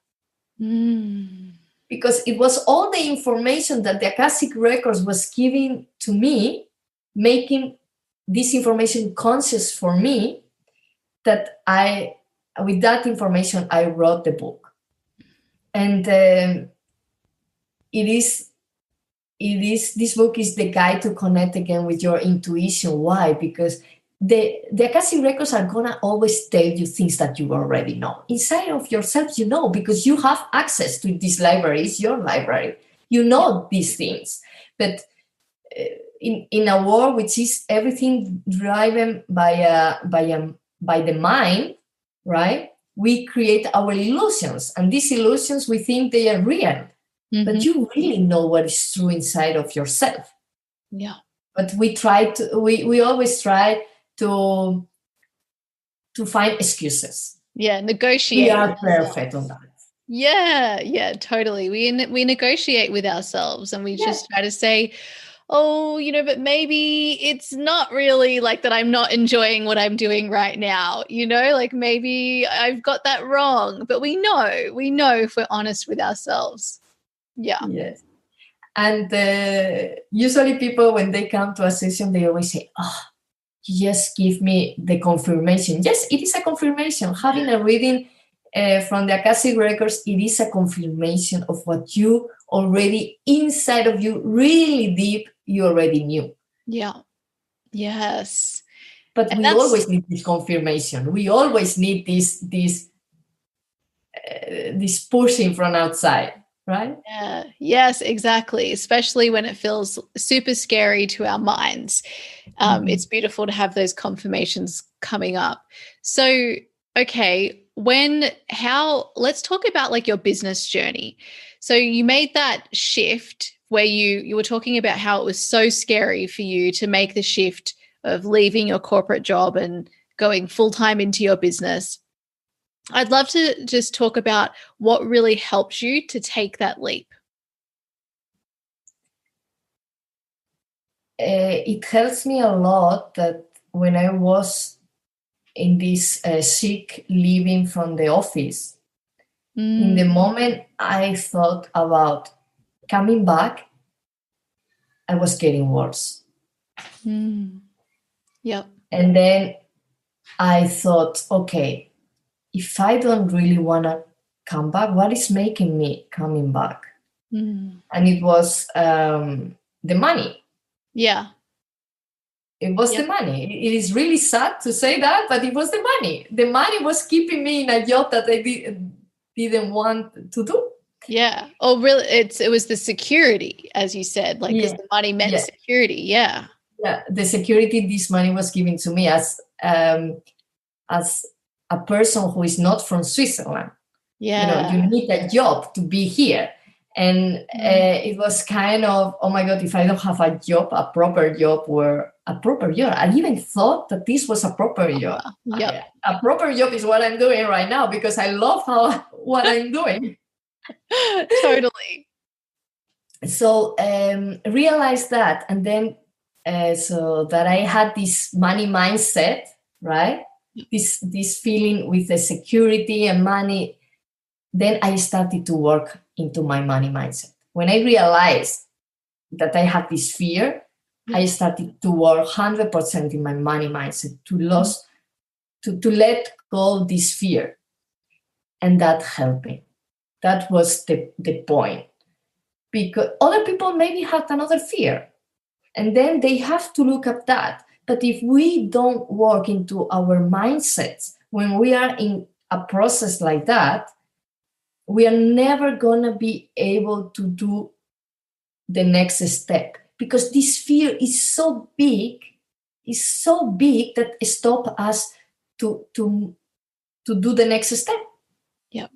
Because it was all the information that the Akashic Records was giving to me, making this information conscious for me, that with that information, I wrote the book. And this book is the guide to connect again with your intuition. Why? Because the Akashic Records are going to always tell you things that you already know. Inside of yourself, you know, because you have access to this library. It's your library. You know these things. But in a world which is everything driven by the mind, right? We create our illusions. And these illusions, we think they are real. But you really know what is true inside of yourself. Yeah. But we always try to find excuses. Yeah, negotiate. We are perfect on that. Yeah, totally. We negotiate with ourselves and we Yes, just try to say, oh, but maybe it's not really like that. I'm not enjoying what I'm doing right now. Like maybe I've got that wrong, but we know if we're honest with ourselves. Yeah. yes. And usually people, when they come to a session, they always say, oh, you just give me the confirmation. Yes, it is a confirmation. Having a reading from the Akashic Records, it is a confirmation of what you already inside of you, really deep, you already knew. Yeah. Yes. But And we always need this confirmation. We always need this pushing from outside, right? yeah, yes, exactly. Especially when it feels super scary to our minds. It's beautiful to have those confirmations coming up. So, okay, let's talk about like your business journey. So you made that shift where you were talking about how it was so scary for you to make the shift of leaving your corporate job and going full time into your business. I'd love to just talk about what really helped you to take that leap. It helps me a lot that when I was in this sick leaving from the office, in the moment I thought about coming back, I was getting worse. Yep. And then I thought, okay, if I don't really want to come back, what is making me coming back? And it was the money. Yeah. It was the money. It is really sad to say that, but it was the money. The money was keeping me in a job that I didn't want to do. Yeah. Oh, really? It was the security, as you said, like because the money meant security. Yeah. Yeah. The security this money was given to me as a person who is not from Switzerland. Yeah. You need a job to be here. And it was kind of, oh my God, if I don't have a job, a proper job, I even thought that this was a proper job. Yep. A proper job is what I'm doing right now because I love what I'm doing. Totally. So realized that, and then so that I had this money mindset, right? This feeling with the security and money. Then I started to work into my money mindset. When I realized that I had this fear, I started to work 100% in my money mindset to let go of this fear. And that helped me. That was the point. Because other people maybe had another fear. And then they have to look at that. But if we don't work into our mindsets, when we are in a process like that, we are never going to be able to do the next step because this fear is so big that it stops us to do the next step. Yep.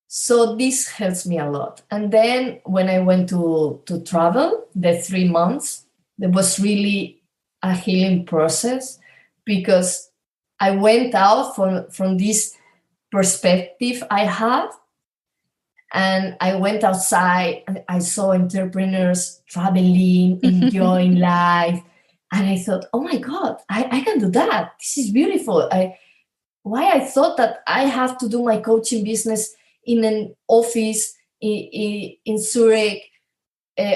So this helps me a lot. And then when I went to travel, the 3 months, there was really a healing process because I went out from this perspective I had, and I went outside and I saw entrepreneurs traveling, enjoying life, and I thought, oh my God, I can do that. This is beautiful. Why I thought that I have to do my coaching business in an office in Zurich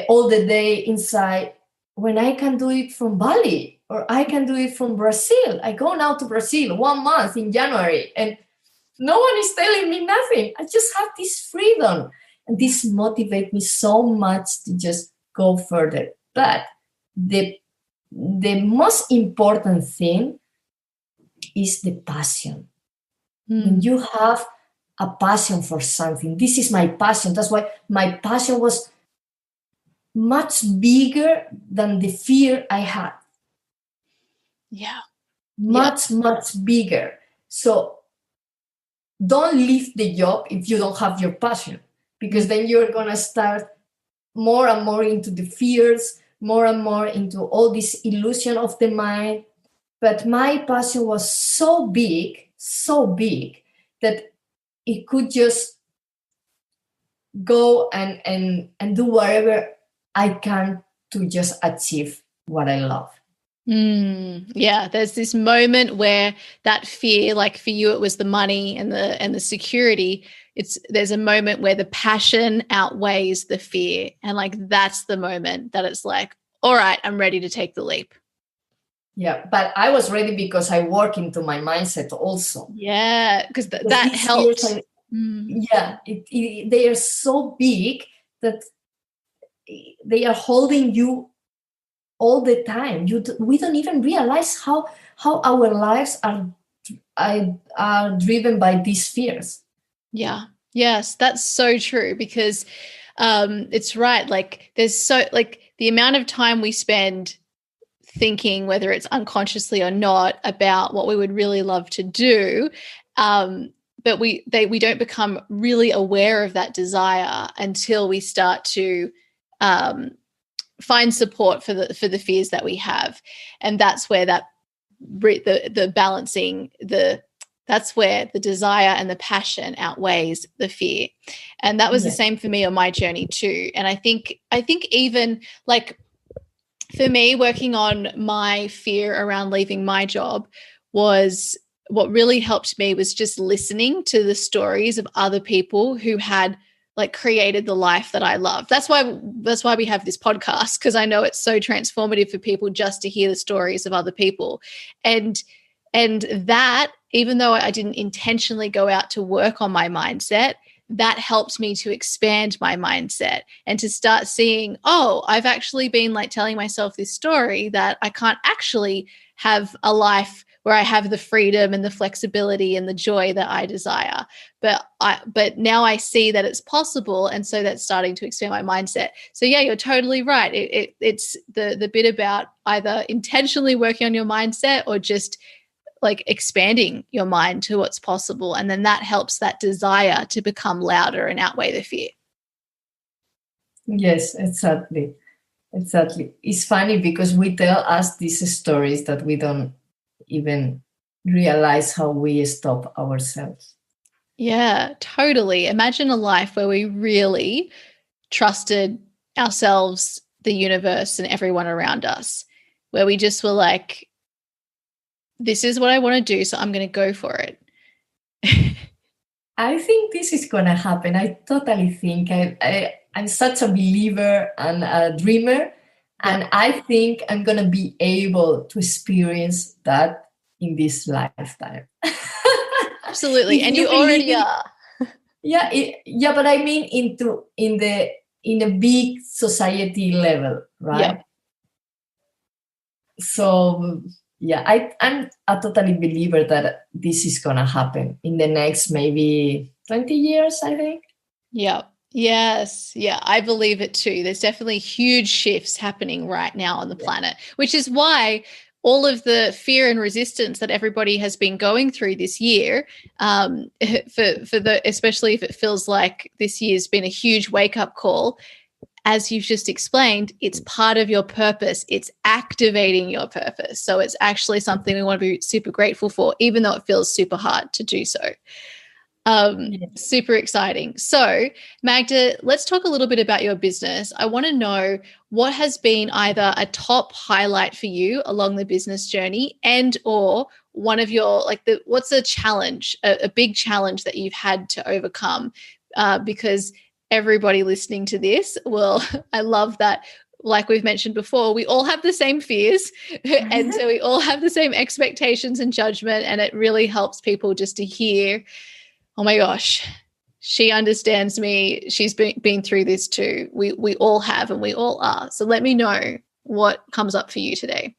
all the day inside when I can do it from Bali or I can do it from Brazil. I go now to Brazil 1 month in January and no one is telling me nothing. I just have this freedom. And this motivates me so much to just go further. But the most important thing is the passion. When you have a passion for something, this is my passion. That's why my passion was much bigger than the fear I had. Yeah. Much bigger. So don't leave the job if you don't have your passion, because then you're going to start more and more into the fears, more and more into all this illusion of the mind. But my passion was so big that it could just go and do whatever I can to just achieve what I love. Yeah, there's this moment where that fear, like for you, it was the money and the security. There's a moment where the passion outweighs the fear, and like that's the moment that it's like, all right, I'm ready to take the leap. Yeah, but I was ready because I work into my mindset also. Yeah, because that helps. Yeah, they are so big that they are holding you all the time. We don't even realize how our lives are driven by these fears. Yeah. Yes, that's so true, because it's right. Like there's the amount of time we spend thinking, whether it's unconsciously or not, about what we would really love to do, but we don't become really aware of that desire until we start to find support for the fears that we have, and that's where the balancing that's where the desire and the passion outweighs the fear. And that was the same for me on my journey too. And I think even like for me, working on my fear around leaving my job was what really helped me was just listening to the stories of other people who had like created the life that I love. That's why we have this podcast, because I know it's so transformative for people just to hear the stories of other people. And that, even though I didn't intentionally go out to work on my mindset, that helped me to expand my mindset and to start seeing, oh, I've actually been like telling myself this story that I can't actually have a life where I have the freedom and the flexibility and the joy that I desire. But now I see that it's possible. And so that's starting to expand my mindset. So yeah, you're totally right. It's the bit about either intentionally working on your mindset or just like expanding your mind to what's possible. And then that helps that desire to become louder and outweigh the fear. Yes, exactly. It's funny because we tell us these stories that we don't even realize how we stop ourselves. Yeah, totally. Imagine a life where we really trusted ourselves, the universe, and everyone around us, where we just were like, this is what I want to do, so I'm going to go for it. I think this is going to happen. I totally think I'm such a believer and a dreamer, and I think I'm going to be able to experience that in this lifetime. Absolutely. And you already are. Yeah, but I mean in a big society level, right? Yeah. So yeah, I'm a totally believer that this is gonna happen in the next maybe 20 years, I think. Yeah. Yes. Yeah, I believe it too. There's definitely huge shifts happening right now on the planet, which is why all of the fear and resistance that everybody has been going through this year, especially if it feels like this year's been a huge wake-up call, as you've just explained, it's part of your purpose. It's activating your purpose. So it's actually something we want to be super grateful for, even though it feels super hard to do so. Super exciting. So, Magda, let's talk a little bit about your business. I want to know what has been either a top highlight for you along the business journey, and or one of your what's a challenge, a big challenge that you've had to overcome, because everybody listening to this I love that, like we've mentioned before, we all have the same fears and so we all have the same expectations and judgment, and it really helps people just to hear, oh my gosh, she understands me. She's been through this too. We all have, and we all are. So let me know what comes up for you today.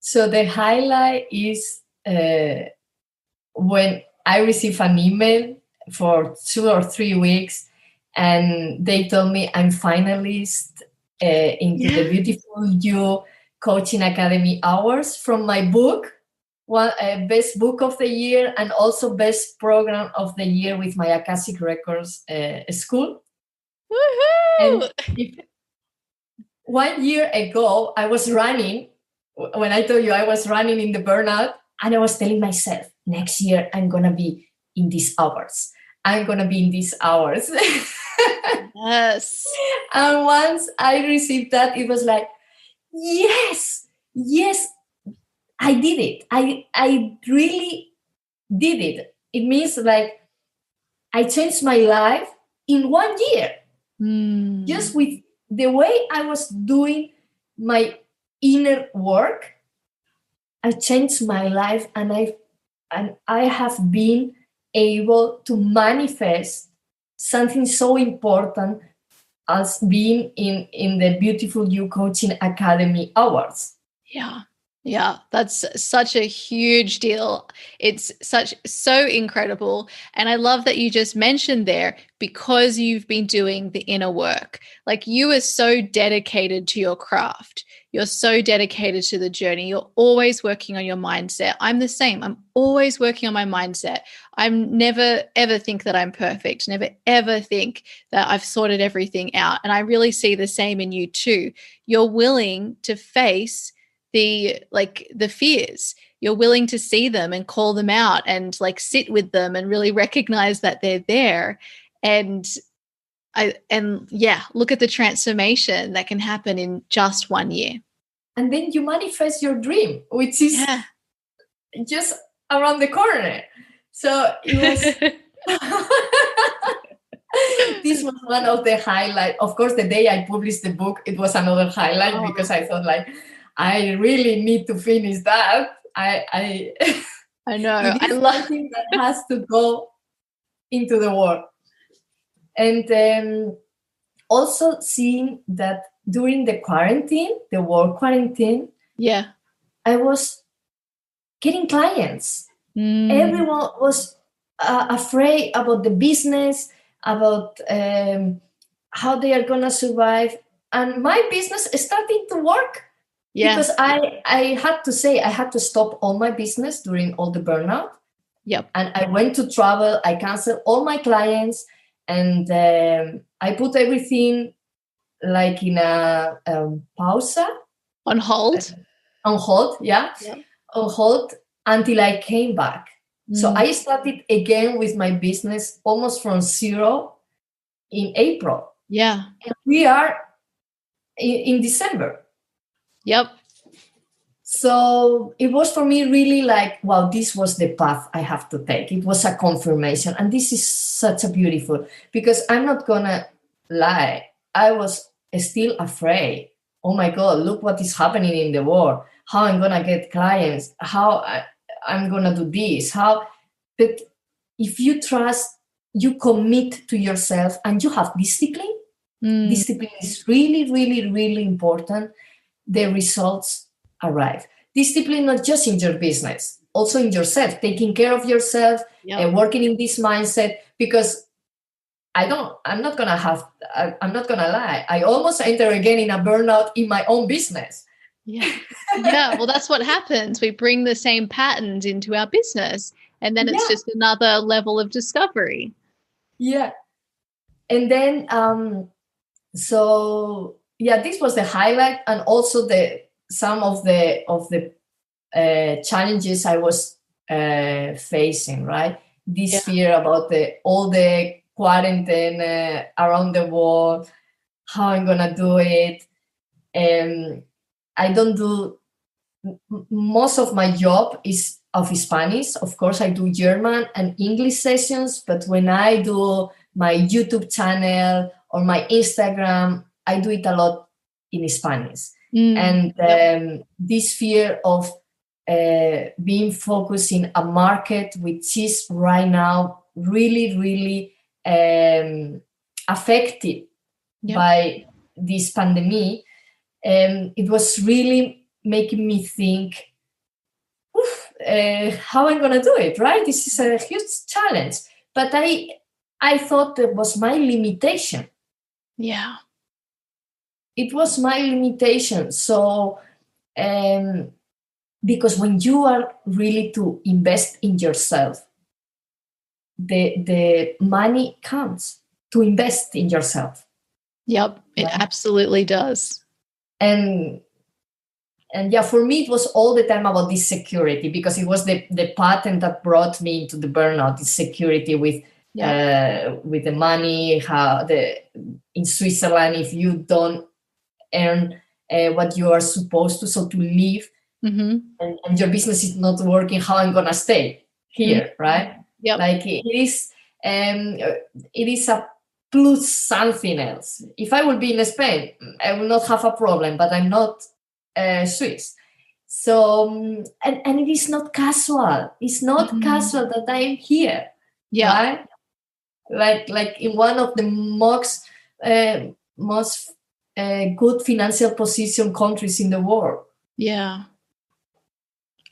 So the highlight is when I received an email for 2 or 3 weeks, and they told me I'm finalist into the Beautiful You Coaching Academy Awards from my book. Best book of the year, and also best program of the year with my Akashic Records school. Woohoo! And 1 year ago, I was running. When I told you I was running in the burnout, and I was telling myself, next year I'm gonna be in these hours. I'm going to be in these hours. Yes. And once I received that, it was like, yes, I did it. I really did it. It means like I changed my life in 1 year. Just with the way I was doing my inner work, I changed my life, and I have been able to manifest something so important as being in the Beautiful You Coaching Academy Awards. Yeah, that's such a huge deal. It's so incredible. And I love that you just mentioned there, because you've been doing the inner work. Like, you are so dedicated to your craft. You're so dedicated to the journey. You're always working on your mindset. I'm the same. I'm always working on my mindset. I'm never, ever think that I'm perfect. Never, ever think that I've sorted everything out. And I really see the same in you too. You're willing to face the fears. You're willing to see them and call them out and like sit with them and really recognize that they're there. And look at the transformation that can happen in just 1 year. And then you manifest your dream, which is just around the corner. So it was this was one of the highlights. Of course, the day I published the book, it was another highlight because I thought like, I really need to finish that. I know. It is something that has to go into the world. And also seeing that during the work quarantine, I was getting clients. Everyone was afraid about the business, about how they are going to survive. And my business is starting to work. Because I had to say, I had to stop all my business during all the burnout. And I went to travel. I canceled all my clients. And I put everything like in a pausa. On hold? On hold, on hold until I came back. So I started again with my business almost from zero in April. And we are in December. So it was for me really like, wow, this was the path I have to take. It was a confirmation. And this is such a beautiful, because I'm not going to lie. I was still afraid. Oh my God, look what is happening in the world. How I'm going to get clients, how I'm going to do this, but if you trust, you commit to yourself and you have discipline. Discipline is really, really, really important. The results arrive. Discipline, not just in your business, also in yourself, taking care of yourself and working in this mindset, because I'm not going to lie. I almost enter again in a burnout in my own business. Well, that's what happens. We bring the same patterns into our business, and then it's just another level of discovery. And then this was the highlight, and also some of the challenges I was facing, right? This fear about all the quarantine around the world, how I'm gonna do it. I don't do, most of my job is of Spanish. Of course, I do German and English sessions, but when I do my YouTube channel or my Instagram, I do it a lot in Spanish. And this fear of being focused in a market which is right now really, really affected by this pandemic, it was really making me think, how I'm going to do it, right? This is a huge challenge. But I thought that was my limitation. It was my limitation. So, because when you are really to invest in yourself, the money comes to invest in yourself. It absolutely does. And for me, it was all the time about this security, because it was the pattern that brought me into the burnout, this security with with the money, in Switzerland, if you don't earn what you are supposed to, so to live, and your business is not working, how I'm gonna stay here, right? Yep. Like it is a plus something else. If I would be in Spain, I will not have a problem, but I'm not Swiss. So, and it is not casual. It's not casual that I am here, right? Like in one of the most good financial position countries in the world. Yeah.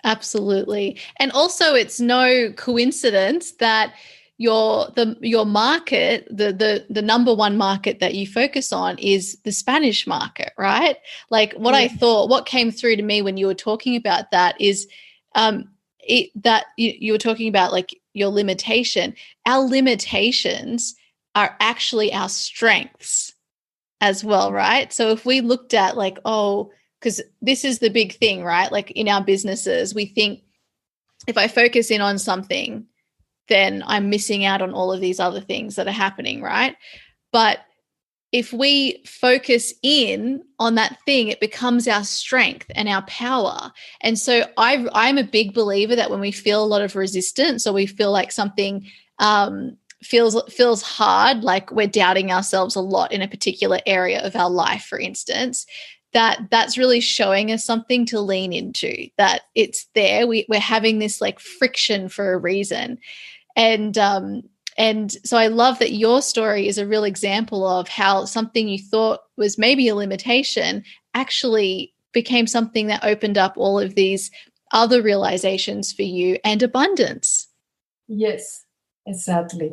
Absolutely. And also it's no coincidence that your market, the number one market that you focus on is the Spanish market, right? Like what came through to me when you were talking about that is that you were talking about like your limitation. Our limitations are actually our strengths as well, right? So if we looked at like, because this is the big thing, right? Like in our businesses, we think if I focus in on something, then I'm missing out on all of these other things that are happening, right? But if we focus in on that thing, it becomes our strength and our power. And so I'm a big believer that when we feel a lot of resistance or we feel like something feels hard, like we're doubting ourselves a lot in a particular area of our life, for instance, that's really showing us something to lean into, that it's there. We're having this like friction for a reason. And so I love that your story is a real example of how something you thought was maybe a limitation actually became something that opened up all of these other realizations for you and abundance. Yes, exactly.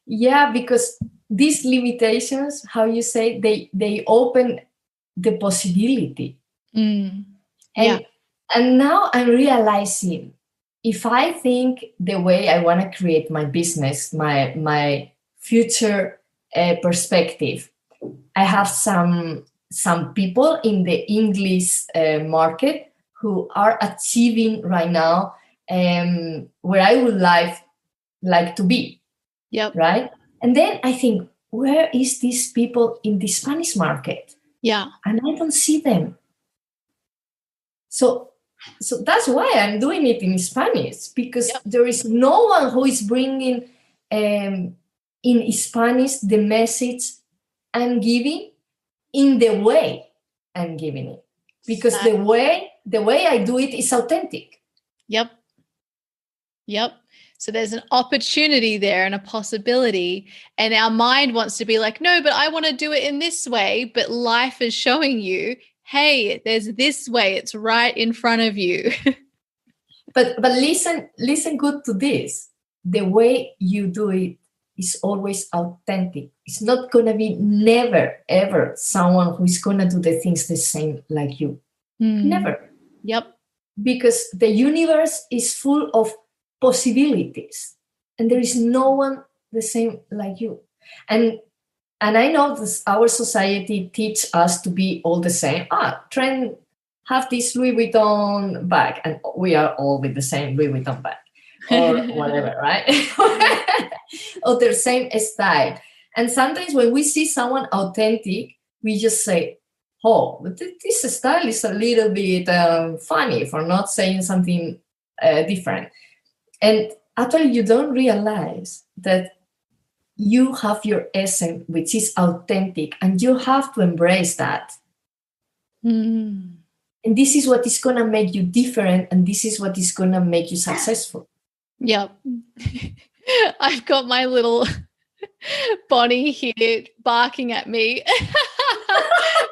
Yeah, because these limitations, how you say, they open the possibility. And now I'm realizing, if I think the way I want to create my business, my future perspective, I have some people in the English market who are achieving right now where I would like to be. Yep. Right. And then I think, where is these people in the Spanish market? Yeah. And I don't see them. So that's why I'm doing it in Spanish, because there is no one who is bringing in Spanish the message I'm giving in the way I'm giving it. Because the way I do it is authentic. Yep. So there's an opportunity there and a possibility, and our mind wants to be like, no, but I want to do it in this way. But life is showing you, hey, there's this way. It's right in front of you. But listen good to this. The way you do it is always authentic. It's not going to be never, ever someone who is going to do the things the same like you. Never. Yep. Because the universe is full of possibilities, and there is no one the same like you. And I know this, our society teach us to be all the same. Trend have this Louis Vuitton bag, and we are all with the same Louis Vuitton bag or whatever, right? Or the same style. And sometimes when we see someone authentic, we just say, oh, but this style is a little bit funny, for not saying something different. And actually, you don't realize that you have your essence, which is authentic, and you have to embrace that. And this is what is going to make you different, and this is what is going to make you successful. Yep. I've got my little Bonnie here barking at me.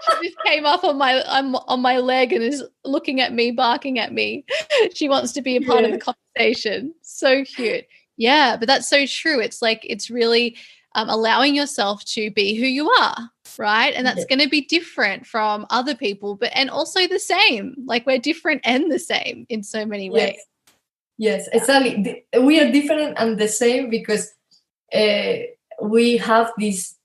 She just came up on my leg and is looking at me, barking at me. She wants to be a part of the conversation. So cute. Yeah, but that's so true. It's like, it's really allowing yourself to be who you are, right? And that's going to be different from other people, and also the same. Like, we're different and the same in so many ways. Yes, exactly. We are different and the same because we have this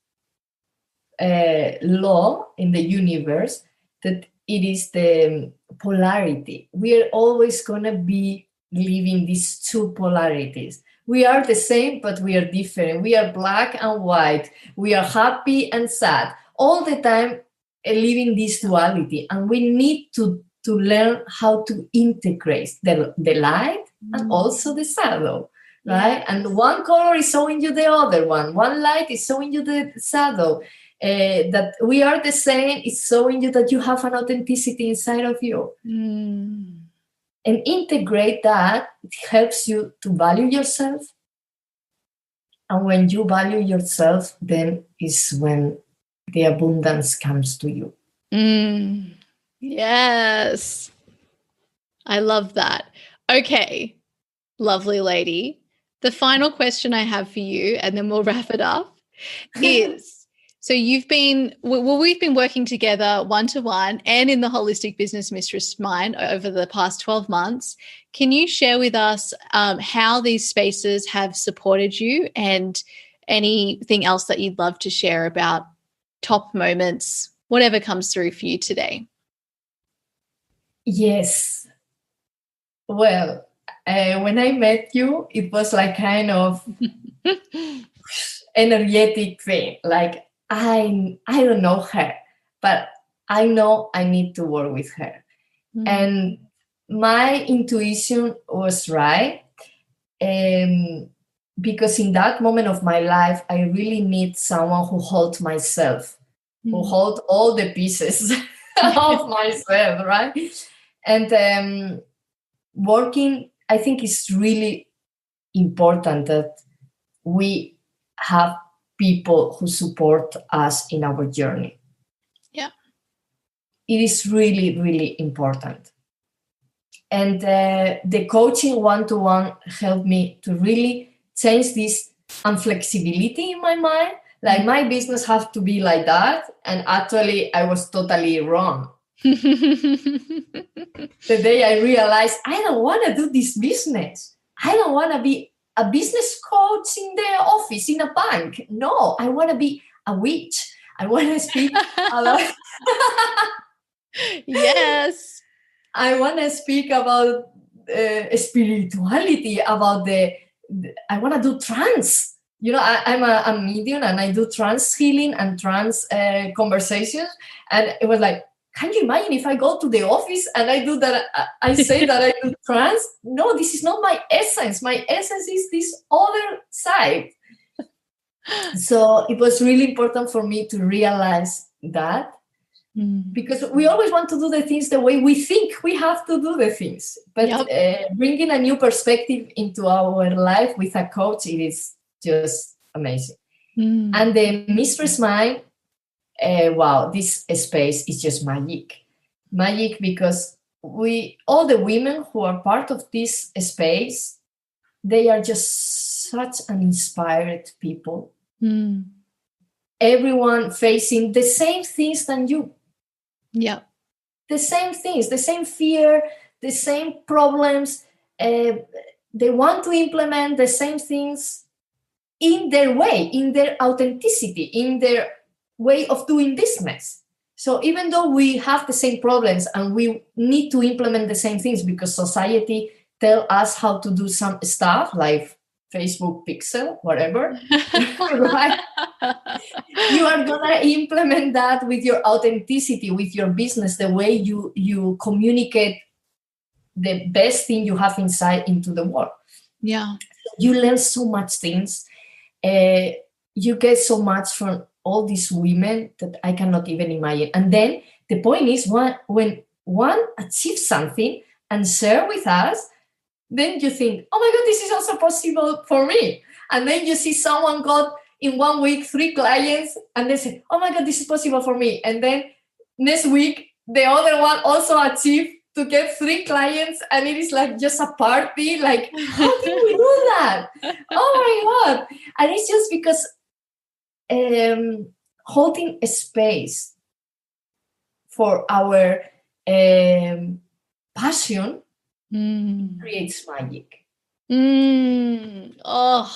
law in the universe that it is the polarity. We are always going to be living these two polarities. We are the same, but we are different. We are black and white. We are happy and sad. All the time living this duality. And we need to learn how to integrate the light and also the shadow, right? Yes. And one color is showing you the other one. One light is showing you the shadow. That we are the same is showing you that you have an authenticity inside of you. And integrate that, it helps you to value yourself. And when you value yourself, then is when the abundance comes to you. Yes. I love that. Okay, lovely lady. The final question I have for you, and then we'll wrap it up, is so we've been working together one-to-one and in the Holistic Business Mistress Mind over the past 12 months. Can you share with us how these spaces have supported you and anything else that you'd love to share about top moments, whatever comes through for you today? Yes. Well, when I met you, it was like kind of energetic thing. Like, I don't know her, but I know I need to work with her. And my intuition was right. Because in that moment of my life, I really need someone who holds myself, who holds all the pieces of myself, right? And working, I think it's really important that we have people who support us in our journey. Yeah. It is really, really important. And the coaching one-to-one helped me to really change this inflexibility in my mind. Like, my business has to be like that. And actually, I was totally wrong. The day I realized I don't want to do this business. I don't want to be a business coach in the office, in a bank. No, I want to be a witch. I want to speak a lot. Yes. I want to speak about spirituality, about I want to do trance. You know, I'm a medium and I do trance healing and trance conversations. And it was like, can you imagine if I go to the office and I do that? I say that I do trance. No, this is not my essence. My essence is this other side. So it was really important for me to realize that, because we always want to do the things the way we think we have to do the things. But bringing a new perspective into our life with a coach, it is just amazing. And the Mistress Mind, wow, this space is just magic because all the women who are part of this space, they are just such an inspired people. Everyone facing the same things than you. Yeah. The same things, the same fear, the same problems. They want to implement the same things in their way, in their authenticity, in their way of doing business. So even though we have the same problems and we need to implement the same things because society tell us how to do some stuff like Facebook pixel, whatever, right? You are gonna implement that with your authenticity, with your business, the way you communicate the best thing you have inside into the world. Yeah. You learn so much things. You get so much from all these women that I cannot even imagine. And then the point is, when one achieves something and share with us, then you think, oh my God, this is also possible for me. And then you see someone got in 1 week 3 clients and they say, oh my God, this is possible for me. And then next week, the other one also achieved to get 3 clients, and it is like just a party. Like, how did we do that? Oh my God. And it's just because holding a space for our passion creates magic. Oh,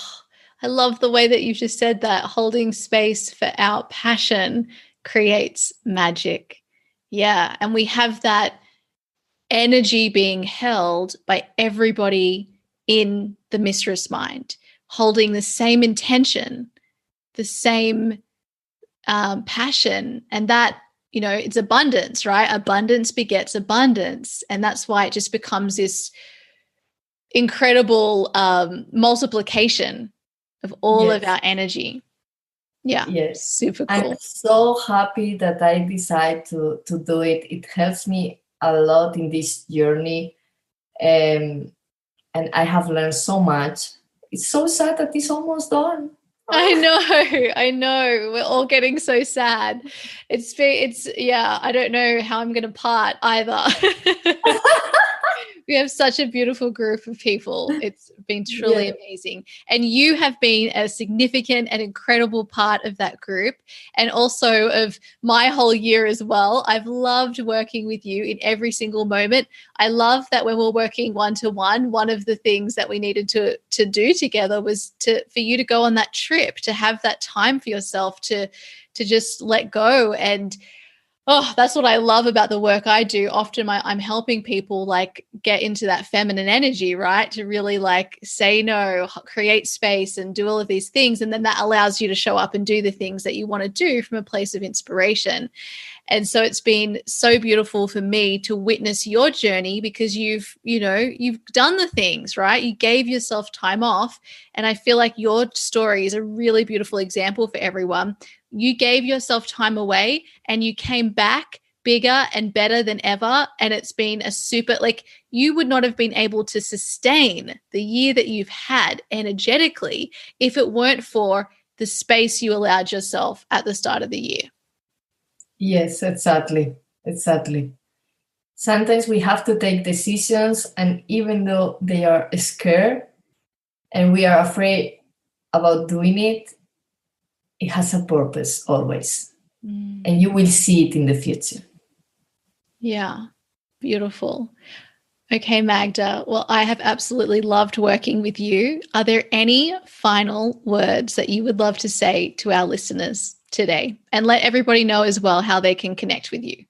I love the way that you've just said that. Holding space for our passion creates magic. Yeah. And we have that energy being held by everybody in the mistress mind, holding the same intention, the same passion, and that, you know, it's abundance, right? Abundance begets abundance. And that's why it just becomes this incredible multiplication of all of our energy. Yeah. Yes. Super cool. I'm so happy that I decided to do it. It helps me a lot in this journey. And I have learned so much. It's so sad that it's almost done. I know. We're all getting so sad. It's yeah, I don't know how I'm going to part either. We have such a beautiful group of people. It's been truly amazing. And you have been a significant and incredible part of that group, and also of my whole year as well. I've loved working with you in every single moment. I love that when we're working one-to-one, one of the things that we needed to do together was for you to go on that trip, to have that time for yourself, to just let go. And oh, that's what I love about the work I do. Often I'm helping people like get into that feminine energy, right? To really like say no, create space and do all of these things. And then that allows you to show up and do the things that you want to do from a place of inspiration. And so it's been so beautiful for me to witness your journey, because you've done the things, right? You gave yourself time off. And I feel like your story is a really beautiful example for everyone. You gave yourself time away and you came back bigger and better than ever. And it's been a super, like, you would not have been able to sustain the year that you've had energetically if it weren't for the space you allowed yourself at the start of the year. Yes, exactly. Sometimes we have to take decisions, and even though they are scared and we are afraid about doing it, it has a purpose always. And you will see it in the future. Yeah, beautiful. Okay, Magda. Well, I have absolutely loved working with you. Are there any final words that you would love to say to our listeners today? And let everybody know as well how they can connect with you.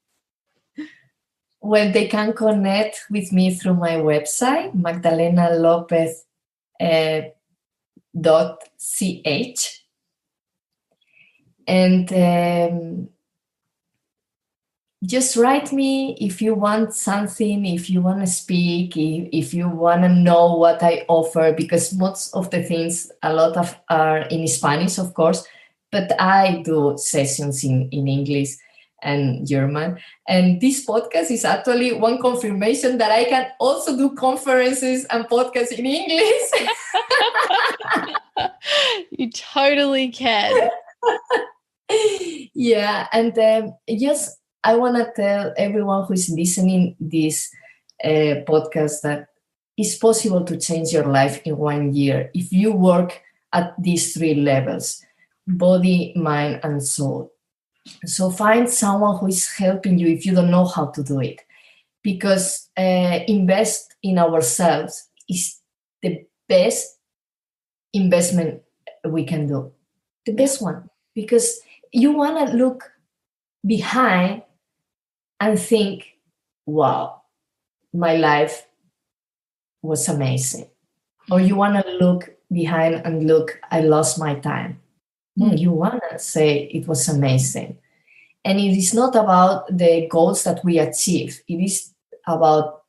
Well, they can connect with me through my website, magdalenalopez.ch. And just write me if you want something, if you want to speak, if you want to know what I offer, because most of the things, a lot of are in Spanish, of course, but I do sessions in English and German. And this podcast is actually one confirmation that I can also do conferences and podcasts in English. You totally can. Yeah, and just I want to tell everyone who is listening this podcast that it's possible to change your life in 1 year if you work at these 3 levels: body, mind, and soul. So find someone who is helping you if you don't know how to do it, because invest in ourselves is the best investment we can do, the best one, because you want to look behind and think, wow, my life was amazing. Or you want to look behind and look, I lost my time. No, you want to say it was amazing. And it is not about the goals that we achieve. It is about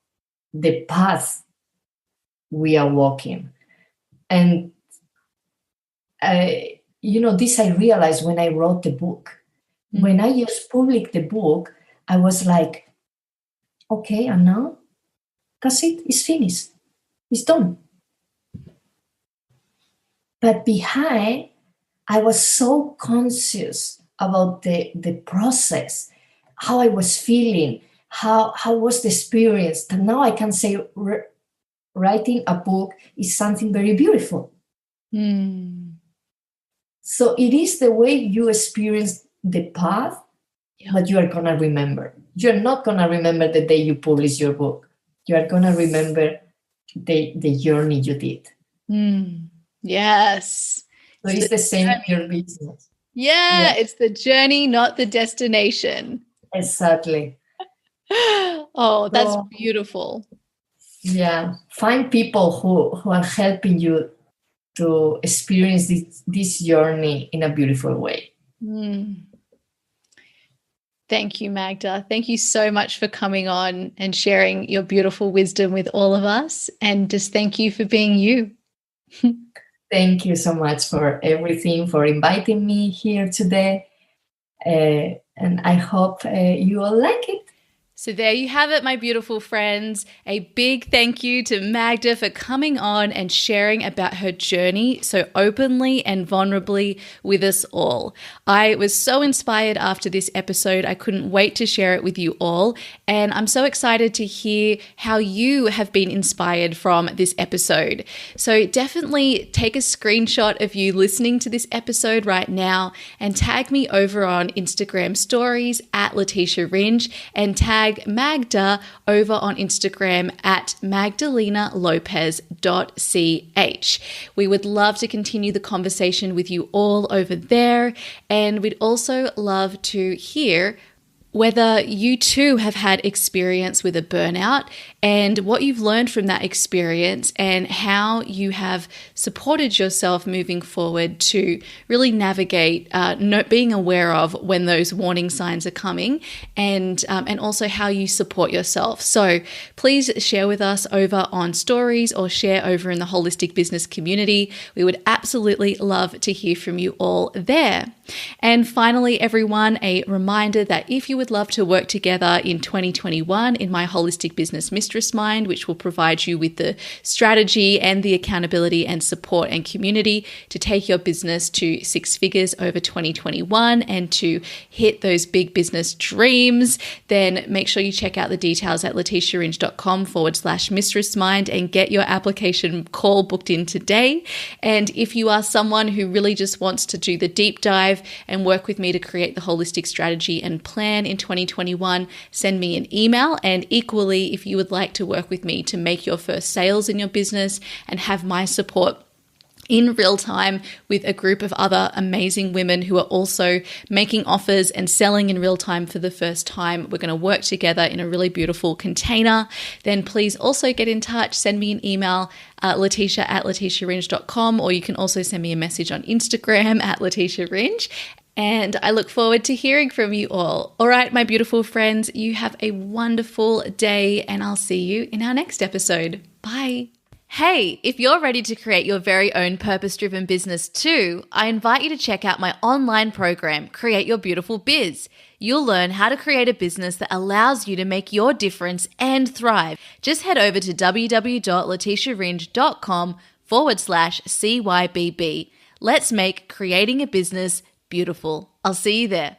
the path we are walking. And, this I realized when I wrote the book. When I just published the book, I was like, okay, and now that's it. It's finished. It's done. But behind, I was so conscious about the process, how I was feeling, how was the experience, that now I can say writing a book is something very beautiful. So it is the way you experience the path that you are going to remember. You're not going to remember the day you publish your book. You are going to remember the journey you did. Yes. So it's the same in your business. Yeah, it's the journey, not the destination. Exactly. Oh, that's beautiful. Yeah, find people who are helping you to experience this journey in a beautiful way. Thank you, Magda. Thank you so much for coming on and sharing your beautiful wisdom with all of us. And just thank you for being you. Thank you so much for everything, for inviting me here today. And I hope you all like it. So there you have it, my beautiful friends. A big thank you to Magda for coming on and sharing about her journey so openly and vulnerably with us all. I was so inspired after this episode. I couldn't wait to share it with you all. And I'm so excited to hear how you have been inspired from this episode. So definitely take a screenshot of you listening to this episode right now and tag me over on Instagram stories at Letitia Ringe and tag Magda over on Instagram at magdalenalopez.ch. We would love to continue the conversation with you all over there, and we'd also love to hear whether you too have had experience with a burnout and what you've learned from that experience and how you have supported yourself moving forward to really navigate being aware of when those warning signs are coming, and also how you support yourself. So please share with us over on stories or share over in the Holistic Business community. We would absolutely love to hear from you all there. And finally, everyone, a reminder that if you would love to work together in 2021 in my Holistic Business Mistress Mind, which will provide you with the strategy and the accountability and support and community to take your business to 6 figures over 2021 and to hit those big business dreams, then make sure you check out the details at letitiaringe.com/mistress mind and get your application call booked in today. And if you are someone who really just wants to do the deep dive and work with me to create the holistic strategy and plan in 2021, send me an email. And equally, if you would like to work with me to make your first sales in your business and have my support in real time with a group of other amazing women who are also making offers and selling in real time for the first time, we're going to work together in a really beautiful container, then please also get in touch. Send me an email, letitia@letitiaringe.com, or you can also send me a message on Instagram at letitiaringe. And I look forward to hearing from you all. All right, my beautiful friends, you have a wonderful day, and I'll see you in our next episode. Bye. Hey, if you're ready to create your very own purpose-driven business too, I invite you to check out my online program, Create Your Beautiful Biz. You'll learn how to create a business that allows you to make your difference and thrive. Just head over to www.letitiaringe.com/CYBB. Let's make creating a business beautiful. I'll see you there.